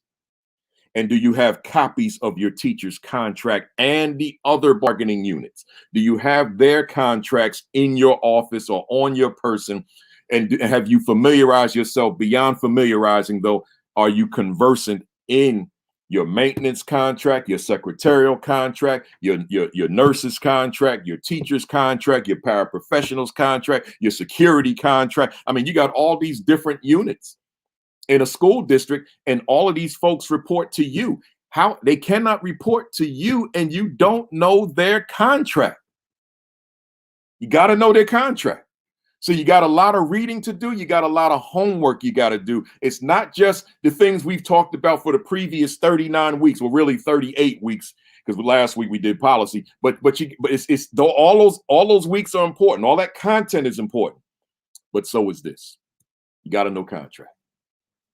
[SPEAKER 1] And do you have copies of your teacher's contract and the other bargaining units? Do you have their contracts in your office or on your person? And have you familiarized yourself? Beyond familiarizing, though, are you conversant in your maintenance contract, your secretarial contract, your nurse's contract, your teacher's contract, your paraprofessional's contract, your security contract? I mean, you got all these different units in a school district, and all of these folks report to you. How they cannot report to you and you don't know their contract. You got to know their contract. So you got a lot of reading to do. You got a lot of homework you got to do. It's not just the things we've talked about for the previous 39 weeks, well, really 38 weeks, because last week we did policy. But it's though all those weeks are important. All that content is important. But so is this. You got to know contract.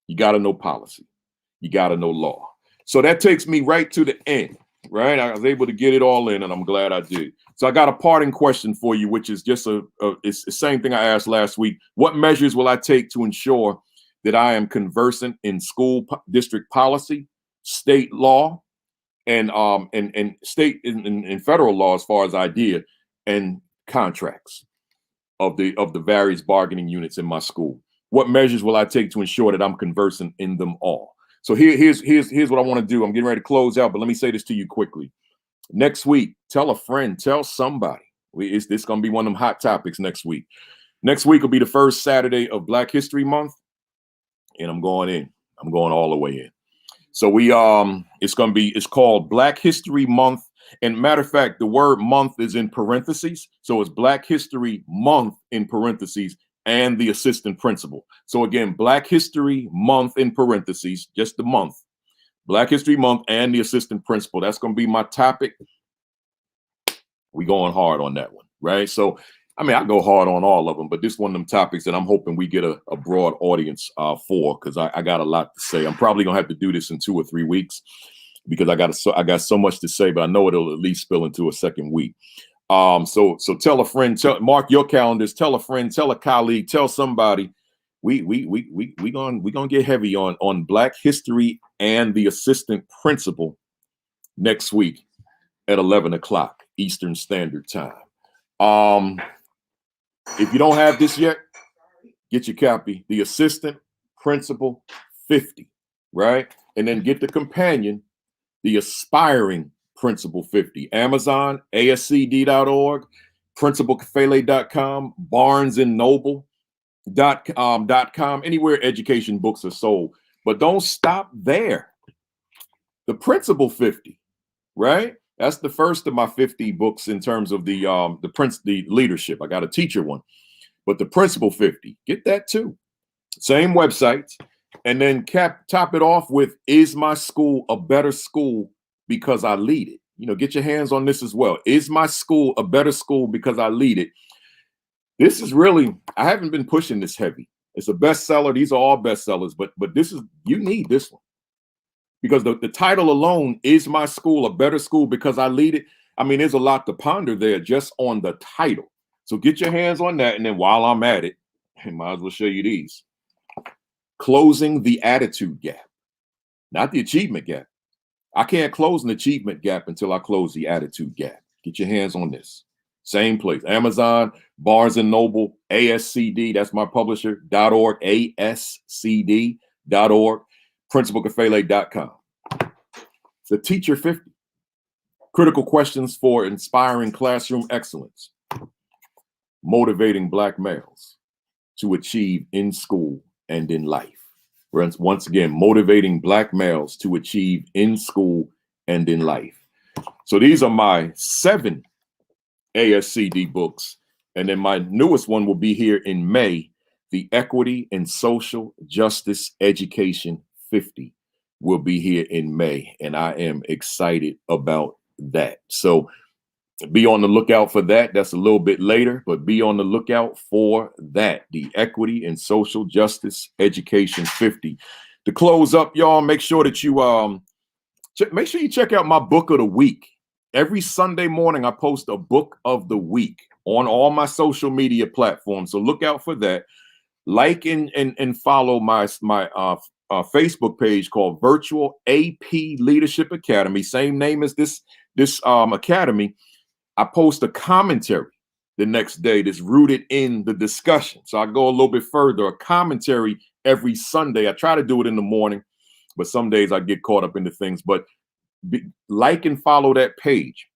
[SPEAKER 1] You got to know policy. You got to know law. So that takes me right to the end, right? I was able to get it all in, and I'm glad I did. So I got a parting question for you, which is just it's the same thing I asked last week. What measures will I take to ensure that I am conversant in school district policy, state law, and state and federal law as far as idea, and contracts of the various bargaining units in my school? What measures will I take to ensure that I'm conversant in them all? So here's what I want to do. I'm getting ready to close out, but let me say this to you quickly. Next week, tell a friend, tell somebody. This going to be one of them hot topics next week. Next week will be the first Saturday of Black History Month, and I'm going in. I'm going all the way in. So it's called Black History Month. And matter of fact, the word month is in parentheses. So it's Black History Month in parentheses and the assistant principal. So again, Black History Month in parentheses, just the month. Black History Month and the assistant principal. That's going to be my topic. We going hard on that one, right? So, I mean, I go hard on all of them, but this one of them topics that I'm hoping we get a broad audience for, because I got a lot to say. I'm probably going to have to do this in 2 or 3 weeks because I got so much to say, but I know it'll at least spill into a second week. So tell a friend, mark your calendars, tell a friend, tell a colleague, tell somebody. We gonna get heavy on Black History and the assistant principal next week at 11 o'clock Eastern Standard Time. If you don't have this yet, get your copy. The assistant principal 50, right? And then get the companion, the aspiring principal 50. Amazon, ascd.org, principalkafele.com, barnesandnoble.com, anywhere education books are sold. But don't stop there. The principal 50, right? That's the first of my 50 books in terms of the leadership. I got a teacher one, but the principal 50, get that too. Same websites. And then top it off with, is my school a better school because I lead it? You know, get your hands on this as well. Is my school a better school because I lead it? This is really, I haven't been pushing this heavy. It's a bestseller. These are all bestsellers, but this is, you need this one. Because the title alone, is my school a better school because I lead it? I mean, there's a lot to ponder there just on the title. So get your hands on that. And then while I'm at it, I might as well show you these. Closing the attitude gap, not the achievement gap. I can't close an achievement gap until I close the attitude gap. Get your hands on this. Same place, Amazon, Barnes and Noble, ASCD, that's my publisher, .org, ASCD.org, principalkafele.com. The Teacher 50, critical questions for inspiring classroom excellence, motivating Black males to achieve in school and in life. Once again, motivating Black males to achieve in school and in life. So these are my 7 ASCD books. And then my newest one will be here in May, the Equity and Social Justice Education 50 will be here in May. And I am excited about that. So be on the lookout for that. That's a little bit later, but be on the lookout for that. The Equity and Social Justice Education 50. To close up, y'all, make sure that you make sure you check out my book of the week. Every Sunday morning, I post a book of the week on all my social media platforms. So look out for that. Like and follow my Facebook page called Virtual AP Leadership Academy. Same name as this academy. I post a commentary the next day that's rooted in the discussion. So I go a little bit further, a commentary every Sunday. I try to do it in the morning, but some days I get caught up into things. But like and follow that page,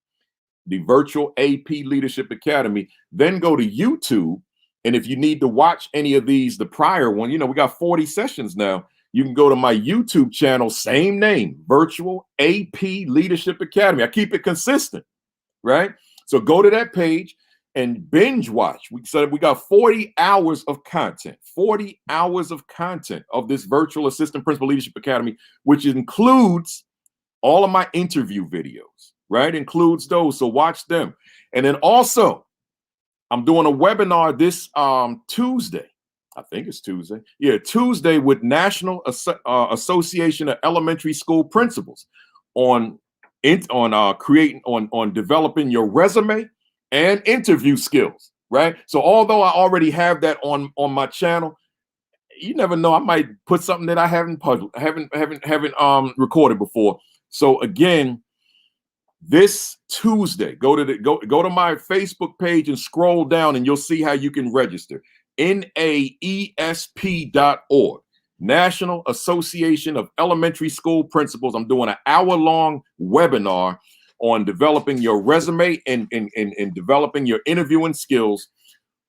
[SPEAKER 1] the Virtual AP Leadership Academy. Then go to YouTube. And if you need to watch any of these, the prior one, you know, we got 40 sessions now. You can go to my YouTube channel, same name, Virtual AP Leadership Academy. I keep it consistent, right? So go to that page and binge watch. We said we got 40 hours of content, 40 hours of content of this Virtual Assistant Principal Leadership Academy, which includes all of my interview videos, right? Includes those. So watch them. And then also, I'm doing a webinar this Tuesday. I think it's Tuesday. Yeah, Tuesday with National Association of Elementary School Principals on developing your resume and interview skills, right? So although I already have that on my channel, you never know, I might put something that I haven't recorded before. So again, this Tuesday, go to my Facebook page and scroll down and you'll see how you can register. NAESP.org, National Association of Elementary School Principals. I'm doing an hour-long webinar on developing your resume and developing your interviewing skills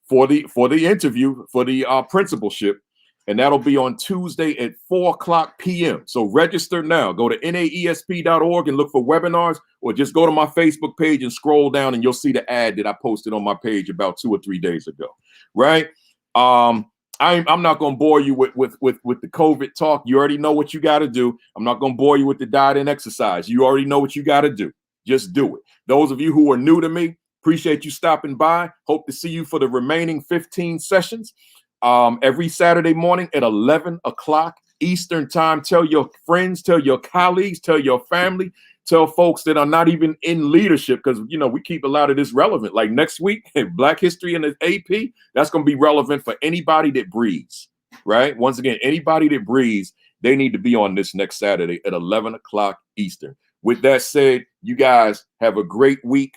[SPEAKER 1] for the interview for the principalship. And that'll be on Tuesday at 4:00 p.m. So register now. Go to naesp.org and look for webinars, or just go to my Facebook page and scroll down and you'll see the ad that I posted on my page about 2 or 3 days ago, right? I'm not going to bore you with the COVID talk. You already know what you got to do. I'm not going to bore you with the diet and exercise. You already know what you got to do. Just do it. Those of you who are new to me, appreciate you stopping by. Hope to see you for the remaining 15 sessions. Every Saturday morning at 11 o'clock Eastern time. Tell your friends, tell your colleagues, tell your family, tell folks that are not even in leadership, because, you know, we keep a lot of this relevant. Like next week, Black History and the AP, that's going to be relevant for anybody that breathes, right? Once again, anybody that breathes, they need to be on this next Saturday at 11 o'clock Eastern. With that said, you guys have a great week.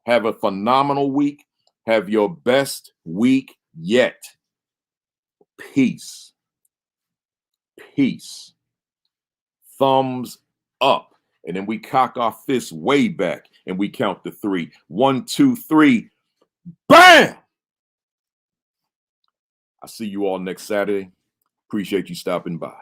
[SPEAKER 1] Have a phenomenal week. Have your best week yet. Peace. Peace. Thumbs up. And then we cock our fists way back and we count to 3. 1, 2, 3. Bam! I'll see you all next Saturday. Appreciate you stopping by.